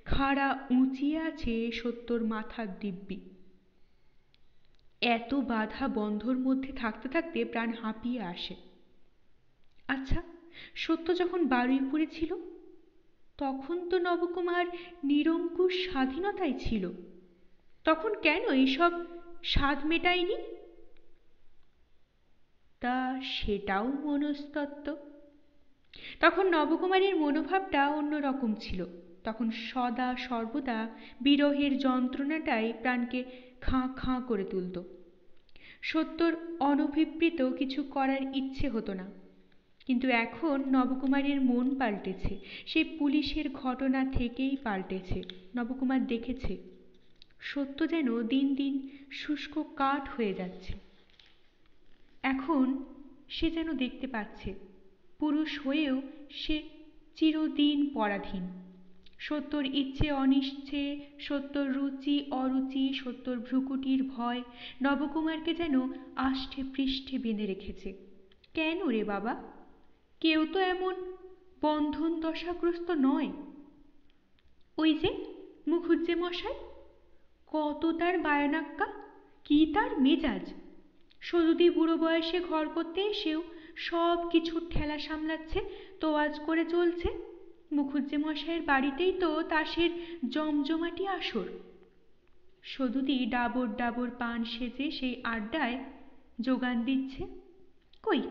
খাড়া উঁচিয়ে আছে সত্যর মাথার দিব্যি। এত বাধা বন্ধর মধ্যে থাকতে থাকতে প্রাণ হাঁপিয়ে আসে। আচ্ছা, সত্য যখন বারুইপুরে ছিল তখন তো নবকুমার নিরঙ্কুশ স্বাধীনতায় ছিল, তখন কেন এইসব স্বাদ মেটায়নি? তা সেটাও মনস্তত্ত্ব। তখন নবকুমারের মনোভাবটা অন্যরকম ছিল। তখন সদা সর্বদা বিরহের যন্ত্রণাটাই প্রাণকে খাঁ খাঁ করে তুলত। সত্যর অনভিপ্রেত কিছু করার ইচ্ছে হতো না। কিন্তু এখন নবকুমারের মন পাল্টেছে, সেই পুলিশের ঘটনা থেকেই পাল্টেছে। নবকুমার দেখেছে সত্য যেন দিন দিন শুষ্ক কাঠ হয়ে যাচ্ছে। এখন সে যেন দেখতে পাচ্ছে পুরুষ হয়েও সে চিরদিন পরাধীন। সত্যর ইচ্ছে অনিচ্ছে, সত্যর রুচি অরুচি, সত্যর ভ্রুকুটির ভয় নবকুমারকে যেন আষ্টে পৃষ্ঠে বেঁধে রেখেছে। কেন রে বাবা? কেউ তো এমন বন্ধন দশাগ্রস্ত নয়। ওই যে মুখুজ্জে মশাই, কত তার বায়ানাক্কা, কি তার মেজাজ! সদুদি বুড়ো বয়সে ঘর করতে এসেও সব কিছুর ঠেলা সামলাচ্ছে, তোয়াজ করে চলছে। মুখুজ্জে মশাইয়ের বাড়িতেই তো তাসের জমজমাটি আসর। সদুদি ডাবর ডাবর পান সেজে সেই আড্ডায় যোগান দিচ্ছে। কই,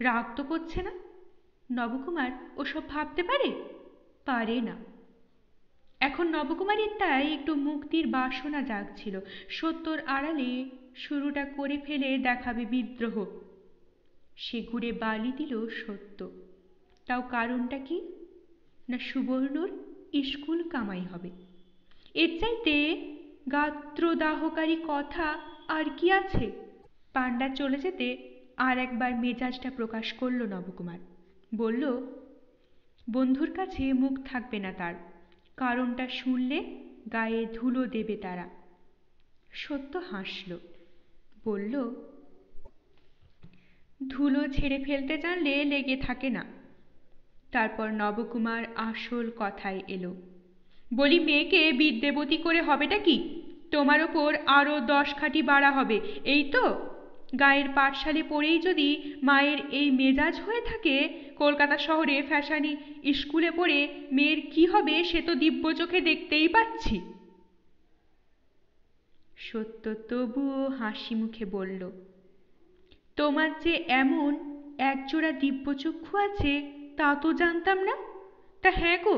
রাগ তো করছে না। নবকুমার ওসব ভাবতে পারে? পারে না। এখন নবকুমারের তাই একটু মুক্তির বাসনা জাগছিল। সত্যর আড়ালে শুরুটা করে ফেলে দেখাবে বিদ্রোহ। সে ঘুরে বালি দিল সত্য। তাও কারণটা কি? না সুবর্ণর স্কুল কামাই হবে। এর চাইতে গাত্রদাহকারী কথা আর কি আছে? পাণ্ডা চলে যেতে আর একবার মেজাজটা প্রকাশ করল নবকুমার। বলল, বন্ধুর কাছে মুখ থাকবে না তার, কারণটা শুনলে গায়ে ধুলো দেবে তারা। সত্য হাসল, বলল, ধুলো ঝেড়ে ফেলতে জানলে লেগে থাকে না। তারপর নবকুমার আসল কথায় এলো। বলি, মেয়েকে বিদ্যাবতী করে হবেটা কি? তোমার ওপর আরো 10 খাঁটি বাড়া হবে, এই তো? গায়ের পাঠশালে পড়েই যদি মায়ের এই মেজাজ হয়ে থাকে, কলকাতা শহরে ফ্যাশানি স্কুলে পড়ে মেয়ের কি হবে সে তো দিব্য চোখে দেখতেই পাচ্ছি। সত্য তবুও হাসি মুখে বলল, তোমার যে এমন একজোড়া দিব্যচক্ষু আছে তা তো জানতাম না। তা হ্যাঁ গো,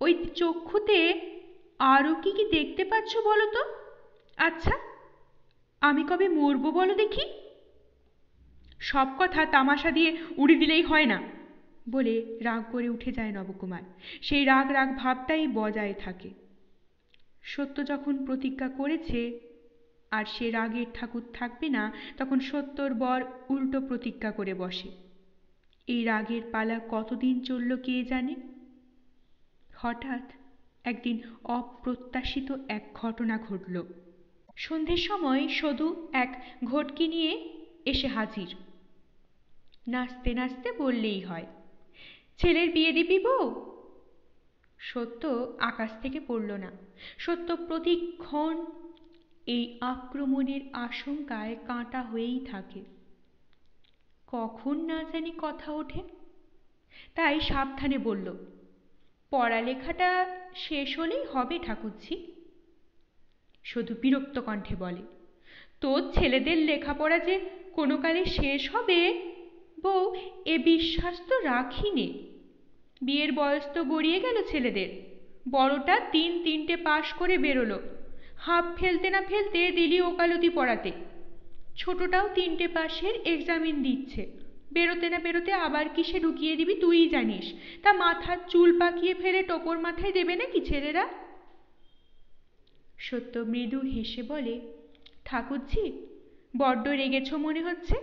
ওই চক্ষুতে আরও কি কি দেখতে পাচ্ছ বলো তো? আচ্ছা, আমি কবে মরবো বলো দেখি? সব কথা তামাশা দিয়ে উড়ি দিলেই হয় না বলে রাগ করে উঠে যায় নবকুমার। সেই রাগ রাগ ভাবটাই বজায় থাকে। সত্য যখন প্রতিজ্ঞা করেছে আর সে রাগের ঠাকুর থাকবে না, তখন সত্যর বর উল্টো প্রতিজ্ঞা করে বসে। এই রাগের পালা কতদিন চলল কে জানে। হঠাৎ একদিন অপ্রত্যাশিত এক ঘটনা ঘটল। সন্ধ্যের সময় সধু এক ঘটকি নিয়ে এসে হাজির। নাচতে নাচতে বললেই হয়, ছেলের বিয়ে দিবি বউ? সত্য আকাশ থেকে পড়ল না। সত্য প্রতিক্ষণ এই আক্রমণের আশঙ্কায় কাঁটা হয়েই থাকে। কখন না জানি কথা ওঠে, তাই সাবধানে বলল, পড়ালেখাটা শেষ হলেই হবে ঠাকুরঝি। শুধু বিরক্ত কণ্ঠে বলে, তোর ছেলেদের লেখাপড়া যে কোনো কালে শেষ হবে বউ, এ বিশ্বাস তো রাখি নে। বিয়ের বয়স তো গড়িয়ে গেল ছেলেদের। বড়টা 3টে পাশ করে বেরোলো, হাঁপ ফেলতে না ফেলতে দিলি ওকালতি পড়াতে। ছোটটাও 3টে পাশের এক্সামিন দিচ্ছে, বেরোতে না বেরোতে আবার কিসে ঢুকিয়ে দিবি তুই জানিস। তা মাথার চুল পাকিয়ে ফেলে টোপর মাথায় দেবে নাকি ছেলেরা? সত্য মৃদু হেসে বলে, ঠাকুরঝি বড্ড রেগেছ মনে হচ্ছে,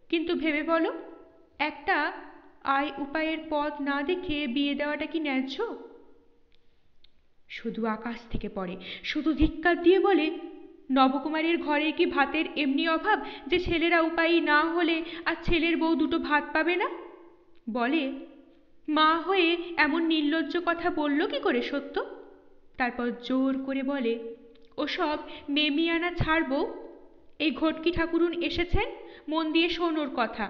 কিন্তু ভেবে বলো, একটা আয় উপায়ের পথ না দেখে বিয়ে দেওয়াটা কি ন্যায্য? শুধু আকাশ থেকে পড়ে, শুধু ধিক্কার দিয়ে বলে, নবকুমারের ঘরের কি ভাতের এমনি অভাব যে ছেলেরা উপায়ী না হলে আর ছেলের বউ দুটো ভাত পাবে না? বলে, মা হয়ে এমন নির্লজ্জ কথা বলল কি করে সত্য? তারপর জোর করে বলে, ওসব মেমিয়ানা ছাড়বো। এই ঘটকি ঠাকুরুন এসেছেন, মন দিয়ে শোন ওর কথা।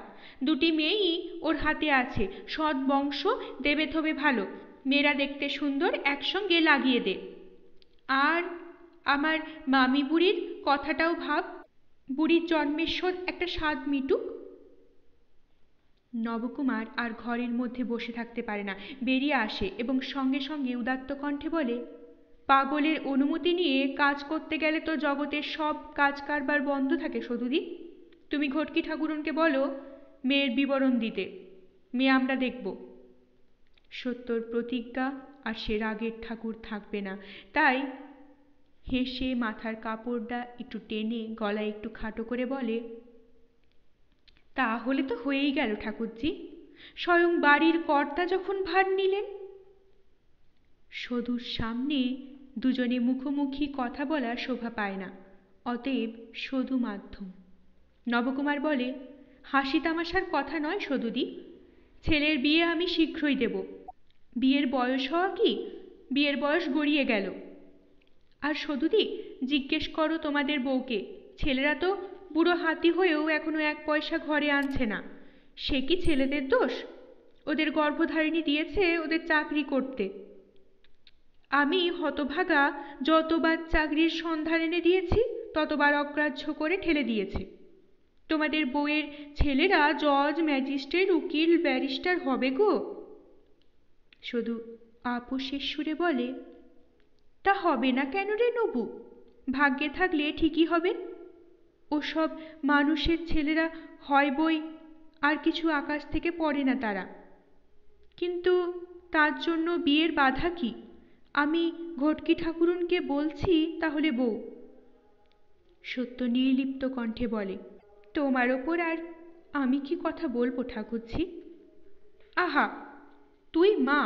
2টি মেয়েই ওর হাতে আছে, সৎ বংশ, দেবে থবে ভালো, মেয়েরা দেখতে সুন্দর, একসঙ্গে লাগিয়ে দে। আর আমার মামি বুড়ির কথাটাও ভাব, বুড়ির জন্মের শোধ একটা স্বাদ মিটুক। নবকুমার আর ঘরের মধ্যে বসে থাকতে পারে না, বেরিয়ে আসে এবং সঙ্গে সঙ্গে উদাত্ত কণ্ঠে বলে, পাগলের অনুমতি নিয়ে কাজ করতে গেলে তো জগতের সব কাজ কারবার বন্ধ থাকে সধুদি। তুমি ঘটকি ঠাকুরনকে বলো মেয়ের বিবরণ দিতে, মেয়ে আমরা দেখব। সত্যর প্রতিজ্ঞা আর সে রাগের ঠাকুর থাকবে না, তাই হেসে মাথার কাপড়টা একটু টেনে গলায় একটু খাটো করে বলে, তাহলে তো হয়েই গেল ঠাকুরজি, স্বয়ং বাড়ির কর্তা যখন ভার নিলেন। সধুর সামনে দুজনে মুখোমুখি কথা বলা শোভা পায় না, অতএব সধু মাধ্যম। নবকুমার বলে, হাসি তামাশার কথা নয় সধুদি, ছেলের বিয়ে আমি শীঘ্রই দেব। বিয়ের বয়স হওয়া কি, বিয়ের বয়স গড়িয়ে গেল। আর সধুদি জিজ্ঞেস করো তোমাদের বউকে, ছেলেরা তো বুড়ো হাতি হয়েও এখনো 1 পয়সা ঘরে আনছে না, সে কি ছেলেদের দোষ? ওদের গর্ভধারিণী দিয়েছে ওদের চাকরি করতে। আমি হতভাগা যতবার চাকরির সন্ধান এনে দিয়েছি ততবার অগ্রাহ্য করে ঠেলে দিয়েছে। তোমাদের বউয়ের ছেলেরা জজ, ম্যাজিস্ট্রেট, উকিল, ব্যারিস্টার হবে গো। শুধু আপোষের সুরে বলে, তা হবে না কেন রে নবু? ভাগ্যে থাকলে ঠিকই হবে। ওসব মানুষের ছেলেরা হয় বই, আর কিছু আকাশ থেকে পড়ে না তারা। কিন্তু তার জন্য বিয়ের বাধা কি? আমি ঘটকি ঠাকুরুনকে বলছি তাহলে বউ। সত্য নির্লিপ্ত কণ্ঠে বলে, তোমার ওপর আর আমি কি কথা বলবো ঠাকুরঝি? আহা, তুই মা,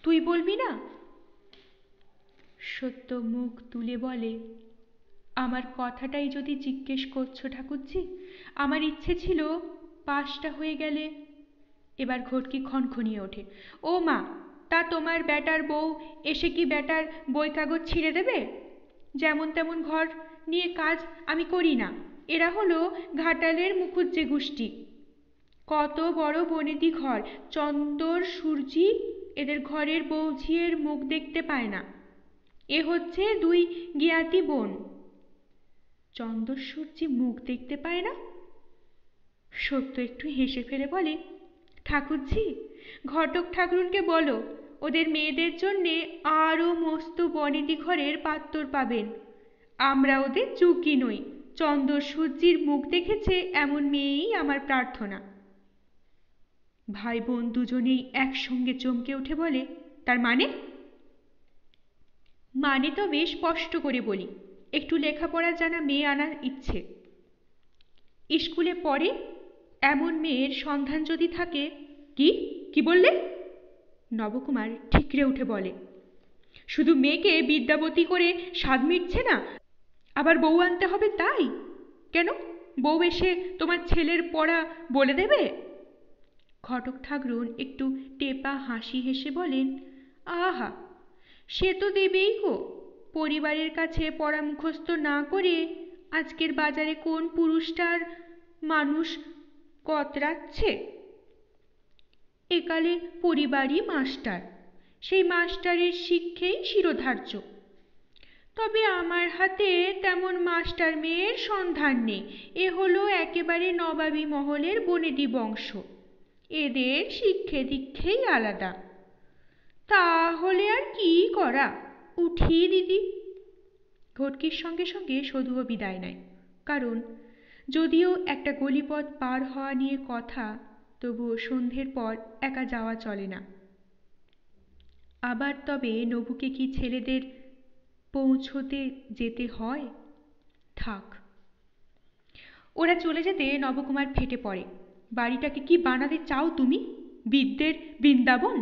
তুই বলবি না? সত্য মুখ তুলে বলে, আমার কথাটাই যদি জিজ্ঞেস করছো ঠাকুরঝি, আমার ইচ্ছে ছিল পাশটা হয়ে গেলে। এবার ঘটকি খনখনিয়ে ওঠে, ও মা, তা তোমার বেটার বউ এসে কি বেটার বই কাগজ ছিঁড়ে দেবে? যেমন তেমন ঘর নিয়ে কাজ আমি করি না, এরা হলো ঘাটালের মুখুজ্জে গোষ্ঠী। কত বড় বনেদি ঘর, চন্দর সূর্যি এদের ঘরের বৌঝিয়ের মুখ দেখতে পায় না। এ হচ্ছে দুই জ্ঞাতি বোন। চন্দর সূর্যি মুখ দেখতে পায় না? সত্য একটু হেসে ফেলে বলে, ঠাকুরজি, ঘটক ঠাকুরুনকে বলো ওদের মেয়েদের জন্যে আরও মস্ত বনেদি ঘরের পাত্তর পাবেন। আমরা ওদের চুকি নই। চন্দর সূর্যির মুখ দেখেছে এমন মেয়েই আমার প্রার্থনা। ভাই বোন দুজনেই একসঙ্গে চমকে উঠে বলে, তার মানে? মানে তো বেশ স্পষ্ট করে বলি, একটু লেখাপড়া জানা মেয়ে আনার ইচ্ছে। স্কুলে পড়ে এমন মেয়ের সন্ধান যদি থাকে। কি কি বললে? নবকুমার ঠিকরে উঠে বলে, শুধু মেয়েকে বিদ্যাবতী করে স্বাদ মিটছে না, আবার বউ আনতে হবে তাই? কেন, বউ এসে তোমার ছেলের পড়া বলে দেবে? ঘটক ঠাকুরুন একটু টেপা হাসি হেসে বলেন, আহা, সে তো দেবেই গো। পরিবারের কাছে পড়া মুখস্থ না করে আজকের বাজারে কোন পুরুষটার মানুষ কতরাচ্ছে? একালে পরিবারই মাস্টার, সেই মাস্টারের শিক্ষেই শিরোধার্য। তবে আমার হাতে তেমন মাস্টার মেয়ের সন্ধান নেই। এ হলো একেবারে নবাবী মহলের বনেদি বংশ। এদের শিক্ষে দীক্ষেই আলাদা। তাহলে আর কি করা, উঠি দিদি। ঘটকির সঙ্গে সঙ্গে সধুও বিদায় নেয়। কারণ যদিও একটা গলিপথ পার হওয়া নিয়ে কথা, তবুও সন্ধ্যের পর একা যাওয়া চলে না। আবার তবে নবুকে কি ছেলেদের পৌঁছতে যেতে হয়? থাক। ওরা চলে যেতে নবকুমার ফেটে পড়ে, বাড়িটাকে কি বানাতে চাও তুমি? বিদ্যের বৃন্দাবন?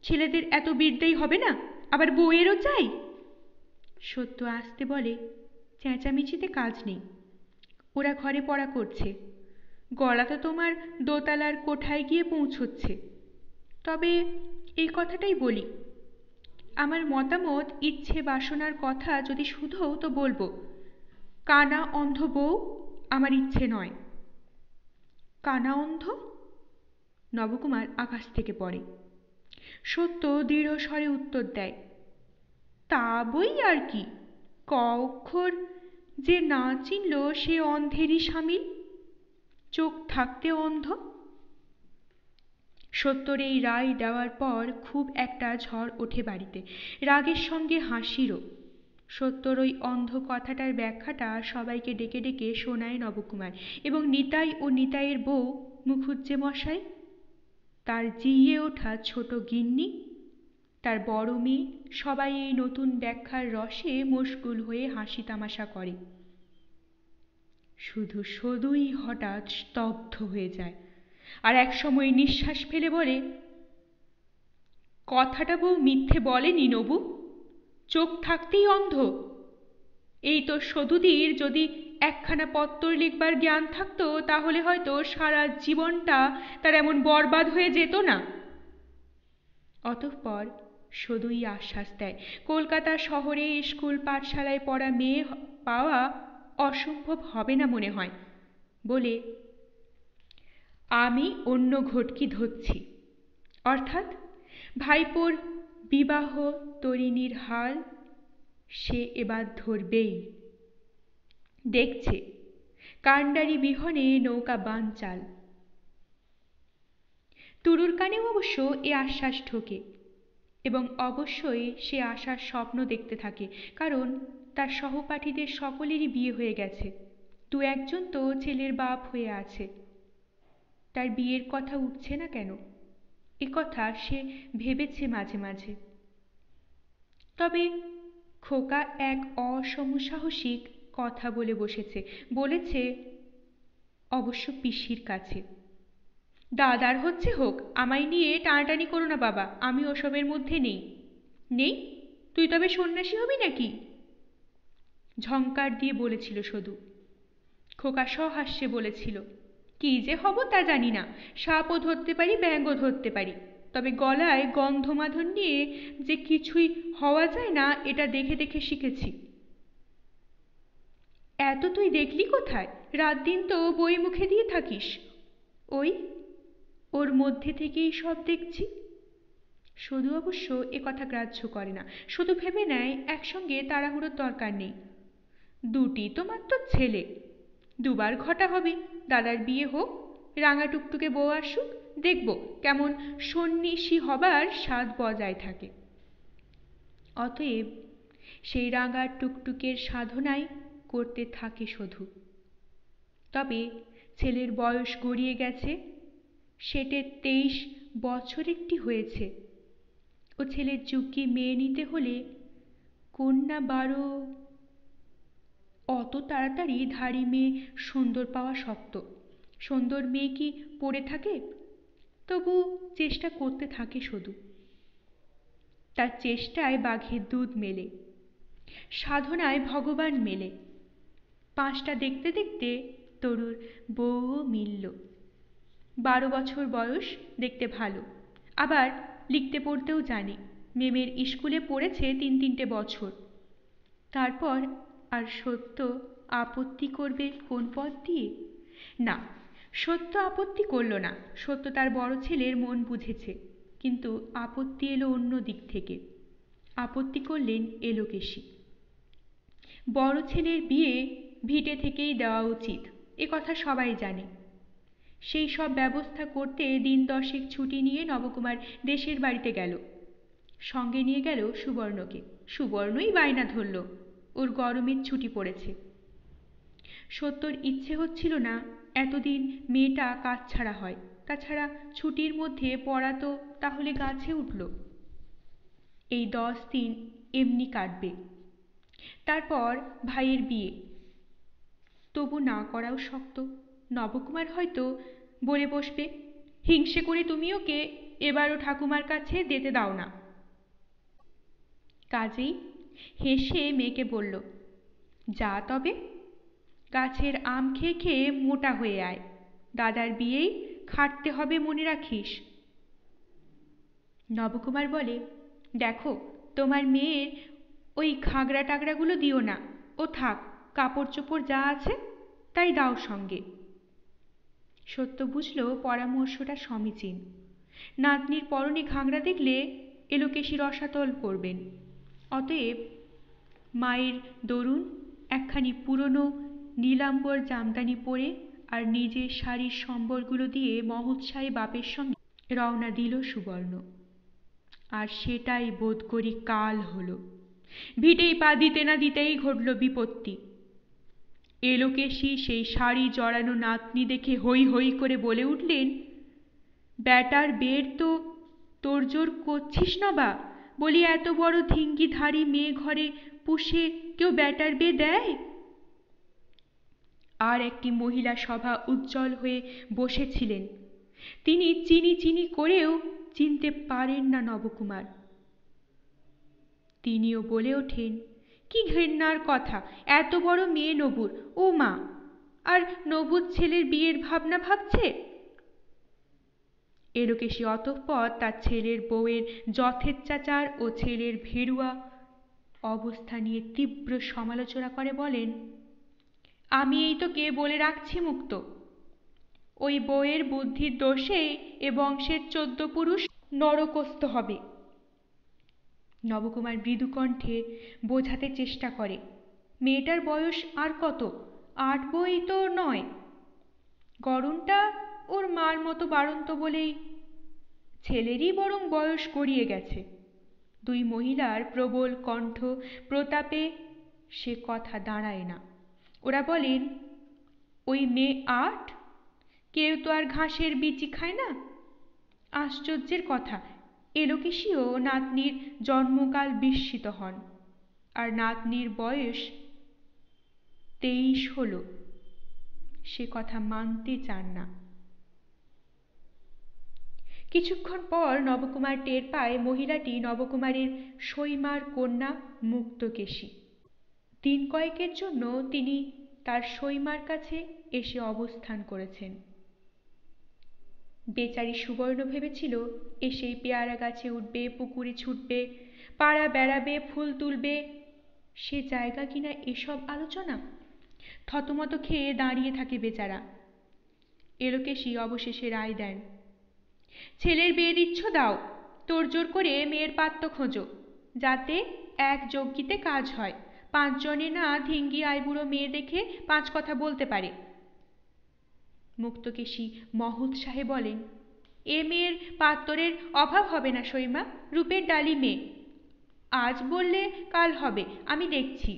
ছেলেদের এত বিদ্যেই হবে না, আবার বউয়েরও চাই? সত্য আসতে বলে, চেঁচামেচিতে কাজ নেই। ওরা ঘরে পড়া করছে, গলা তো তোমার দোতলার কোঠায় গিয়ে পৌঁছচ্ছে। তবে এই কথাটাই বলি, আমার মতামত, ইচ্ছে বাসনার কথা যদি শুধোও তো বলবো, কানা অন্ধ বউ আমার ইচ্ছে নয়। কানা অন্ধ? নবকুমার আকাশ থেকে পড়ে। সত্য দৃঢ় স্বরে উত্তর দেয়, তা বই আর কি, ক অক্ষর যে না চিনল সে অন্ধেরই সামিল, চোখ থাকতে অন্ধ। সত্যর এই রায় দেওয়ার পর খুব একটা ঝড় ওঠে বাড়িতে, রাগের সঙ্গে হাসিরও। সত্যর ওই অন্ধ কথাটার ব্যাখ্যাটা সবাইকে ডেকে ডেকে শোনায় নবকুমার, এবং নিতাই ও নিতাইয়ের বউ মুখুজ্জে মশাই, তার জিইয়ে ওঠা ছোট গিন্নি, তার বড় মেয়ে, সবাই এই নতুন ব্যাখ্যার রসে মশগুল হয়ে হাসি তামাশা করে। শুধু সদুই হঠাৎ স্তব্ধ হয়ে যায়, আর এক সময় নিঃশ্বাস ফেলে বলে, কথাটা বউ মিথ্যে বলেনি নবু, চোখ থাকতেই অন্ধ। এই তো সদুদির যদি একখানা পত্তর লিখবার জ্ঞান থাকতো, তাহলে হয়তো সারা জীবনটা তার এমন বরবাদ হয়ে যেত না। অতঃপর সদুই আশ্বাস দেয়, কলকাতা শহরে স্কুল পাঠশালায় পড়া মেয়ে পাওয়া অসম্ভব হবে না মনে হয়, বলে, আমি অন্য ঘটকি ধরছি। অর্থাৎ ভাইপোর বিবাহ তরিণীর হাল সে এবার ধরবেই। দেখছে কাণ্ডারি বিহনে নৌকা বানচাল। তুরুর কানেও অবশ্য এ আশ্বাস ঢোকে, এবং অবশ্যই সে আশার স্বপ্ন দেখতে থাকে, কারণ তার সহপাঠীদের সকলেরই বিয়ে হয়ে গেছে, দু একজন তো ছেলের বাপ হয়ে আছে। তার বিয়ের কথা উঠছে না কেন, এ কথা সে ভেবেছে মাঝে মাঝে। তবে খোকা এক অসমসাহসিক কথা বলে বসেছে, বলেছে অবশ্য পিসির কাছে, দাদার হচ্ছে হোক, আমায় নিয়ে টানাটানি করো না বাবা, আমি ওসবের মধ্যে নেই। নেই? তুই তবে সন্ন্যাসী হবি নাকি? ঝংকার দিয়ে বলেছিল সদু। খোকা সহাস্যে বলেছিল, কি যে হব তা জানি না, সাপও ধরতে পারি, ব্যাঙও ধরতে পারি, তবে গলায় গন্ধমাধন নিয়ে যে কিছুই হওয়া যায় না, এটা দেখে দেখে শিখেছি। এত তুই দেখলি কোথায়? রাত দিন তো বই মুখে দিয়ে থাকিস। ওই ওর মধ্যে থেকেই সব দেখছি। সধু অবশ্য এ কথা গ্রাহ্য করে না। শুধু ভেবে নেয় একসঙ্গে তাড়াহুড়োর দরকার নেই। দুটি তো মাত্র ছেলে, দুবার ঘটা হবে। দাদার বিয়ে হোক, রাঙা টুকটুকে বউ আসুক, দেখব কেমন সন্ন্যাসী হবার স্বাদ বজায় থাকে। অতএব সেই রাঙা টুকটুকের সাধনাই করতে থাকে শুধু। তবে ছেলের বয়স গড়িয়ে গেছে, সেটে 23 বছর একটি হয়েছে। ও ছেলের যোগ্যে মেয়ে নিতে হলে কন্যা 12। অত তাড়াতাড়ি ধাড়ি মেয়ে সুন্দর পাওয়া শক্ত। সুন্দর মেয়ে কি পড়ে থাকে? তবু চেষ্টা করতে থাকে শুধু। তার চেষ্টায় বাঘের দুধ মেলে, সাধনায় ভগবান মেলে। 5টা দেখতে দেখতে তরুর বউও মিলল। 12 বছর বয়স, দেখতে ভালো, আবার লিখতে পড়তেও জানে। মেমের স্কুলে পড়েছে 3-3টে বছর। তারপর আর সত্য আপত্তি করবে কোন পথ দিয়ে? না, সত্য আপত্তি করল না। সত্য তার বড় ছেলের মন বুঝেছে, কিন্তু আপত্তি এলো অন্য দিক থেকে। আপত্তি করলেন এলোকেশী। বড় ছেলের বিয়ে ভিটে থেকেই দেওয়া উচিত, এ কথা সবাই জানে। সেই সব ব্যবস্থা করতে দিন 10 ছুটি নিয়ে নবকুমার দেশের বাড়িতে গেল। সঙ্গে নিয়ে গেল সুবর্ণকে। সুবর্ণই বায়না ধরল ওর গরমের ছুটি পড়েছে। সত্যর ইচ্ছে হচ্ছিল না এতদিন মেয়েটা কাজ ছাড়া হয়। তাছাড়া ছুটির মধ্যে পড়া তো তাহলে গাছে উঠল। এই 10 দিন এমনি কাটবে, তারপর ভাইয়ের বিয়ে। তবু না করাও শক্ত। নবকুমার হয়তো বলে বসবে, হিংসে করে তুমি ওকে এবারও ঠাকুমার কাছে যেতে দাও না। কাজেই হেসে মেয়েকে বলল, যা তবে, গাছের আম খেয়ে খেয়ে মোটা হয়ে আয়। দাদার বিয়েই খাটতে হবে মনে রাখিস। নবকুমার বলে, দেখো তোমার মেয়ের ওই ঘাগরা টাগরাগুলো দিও না, ও থাক, কাপড় চোপড় যা আছে তাই দাও সঙ্গে। সত্য বুঝল পরামর্শটা সমীচীন। নাতনির পরনে ঘাগরা দেখলে এলোকেশী রসাতল করবেন। অতএব মায়ের দরুন একখানি পুরনো নীলাম্বর জামদানি পরে আর নিজের শাড়ির সম্বলগুলো দিয়ে মহোৎসাহে বাপের সঙ্গে রওনা দিল সুবর্ণ। আর সেটাই বোধ করি কাল হলো। ভিটেই পা দিতে না দিতেই ঘটল বিপত্তি। এলোকেশী সেই শাড়ি জড়ানো নাতনি দেখে হৈ হৈ করে বলে উঠলেন, ব্যাটার বের তো তোড়জোড় করছিস না বা? বলি এত বড় ধিঙ্গিধারী মেয়ে ঘরে পুষে কেউ ব্যাটার বে দেয়? আর একটি মহিলা সভা উজ্জ্বল হয়ে বসেছিলেন। তিনি চিনি চিনি করেও চিনতে পারেন না নবকুমার। তিনিও বলে ওঠেন, কি ঘেন্নার কথা, এত বড় মেয়ে নবুর, ও মা! আর নবুর ছেলের বিয়ের ভাবনা ভাবছে। এলোকেশী অতঃপর তার ছেলের বউয়ের যথেচ্ছাচার ও ছেলের ভেরুয়া অবস্থা নিয়ে তীব্র সমালোচনা করে বলেন, আমি এই তো কে বলে রাখছি মুক্ত, ওই বউয়ের বুদ্ধির দোষে এ বংশের 14 পুরুষ নরকস্থ হবে। নবকুমার মৃদু কণ্ঠে বোঝাতে চেষ্টা করে, মেয়েটার বয়স আর কত, 8 বই তো নয়। গরমটা ওর মার মতো বাড়ন্ত বলেই ছেলেরই বরং বয়স গড়িয়ে গেছে। 2 মহিলার প্রবল কণ্ঠ প্রতাপে সে কথা দাঁড়ায় না। ওরা বলেন, ওই মেয়ে 8? কেউ তো আর ঘাসের বিচি খায় না। আশ্চর্যের কথা, এলোকেশীও নাতনির জন্মকাল বিস্মিত হন। আর নাতনির বয়স 23 হলো, সে কথা মানতে চান না। কিছুক্ষণ পর নবকুমার টের পায় মহিলাটি নবকুমারের সৈমার কন্যা মুক্তকেশী। দিন কয়েকের জন্য তিনি তার সৈমার কাছে এসে অবস্থান করেছেন। বেচারি সুবর্ণ ভেবেছিল এসেই পেয়ারা গাছে উঠবে, পুকুরে ছুটবে, পাড়া বেড়াবে, ফুল তুলবে। সে জায়গা কিনা এসব আলোচনা? থতমত খেয়ে দাঁড়িয়ে থাকে বেচারা। এলোকেশী অবশেষে রায় দেন, ছেলের বিয়ে দিচ্ছ দাও, তোড়জোড় করে মেয়ের পাত্র খোঁজো, যাতে এক যজ্ঞিতে কাজ হয়, 5 জনে না ধিঙ্গি আইবুড়ো মেয়ে দেখে 5 কথা বলতে পারে। মুক্তকেশী মহোৎসাহে বলেন, এ মেয়ের পাত্তরের অভাব হবে না সইমা, রূপের ডালি মেয়ে, আজ বললে কাল হবে, আমি দেখছি।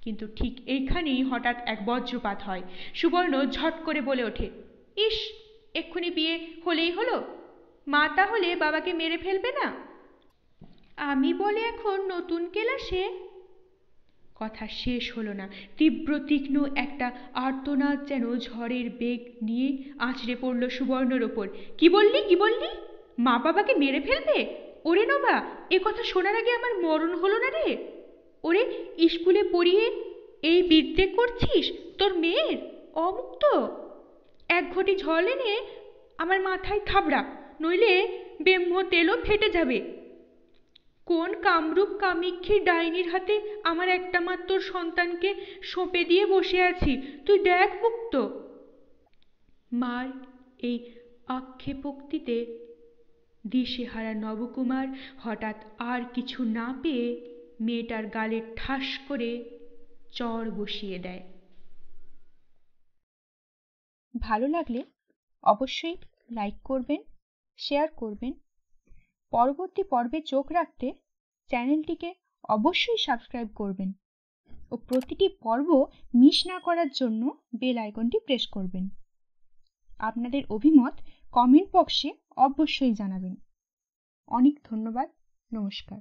কিন্তু ঠিক এইখানেই হঠাৎ এক বজ্রপাত হয়। সুবর্ণ ঝট করে বলে ওঠে, ইস, এক্ষুনি বিয়ে হলেই হলো, মা তাহলে বাবাকে মেরে ফেলবে না? আমি বলে এখন নতুন কেলাসে? কথা শেষ হলো না, তীব্র তীক্ষ্ণ একটা আর্তনাদ যেন ঝড়ের বেগ নিয়ে আছড়ে পড়ল সুবর্ণর ওপর। কি বললি, কি বললি? মা বাবাকে মেরে ফেলবে? ওরে নবা, এ কথা শোনার আগে আমার মরণ হলো না রে। ওরে, স্কুলে পড়িয়ে এই বিদ্যে করছিস তোর মেয়ের? অমুক্ত, 1 ঘটি জল এনে আমার মাথায় থাবড়া, নইলে ব্রহ্ম তেলও ফেটে যাবে। কোন কামরূপ কামিক্ষী ডাইনির হাতে আমার একটা মাত্র সন্তানকে সঁপে দিয়ে বসে আছি, তুই দেখ মুক্ত। মার এই আক্ষেপোক্তিতে দিশেহারা নবকুমার হঠাৎ আর কিছু না পেয়ে মেয়েটার গালে ঠাস করে চড় বসিয়ে দেয়। ভালো লাগলে অবশ্যই লাইক করবেন, শেয়ার করবেন। পরবর্তী পর্বে চোখ রাখতে চ্যানেলটিকে অবশ্যই সাবস্ক্রাইব করবেন ও প্রতিটি পর্ব মিস না করার জন্য বেল আইকনটি প্রেস করবেন। আপনাদের অভিমত কমেন্ট বক্সে অবশ্যই জানাবেন। অনেক ধন্যবাদ, নমস্কার।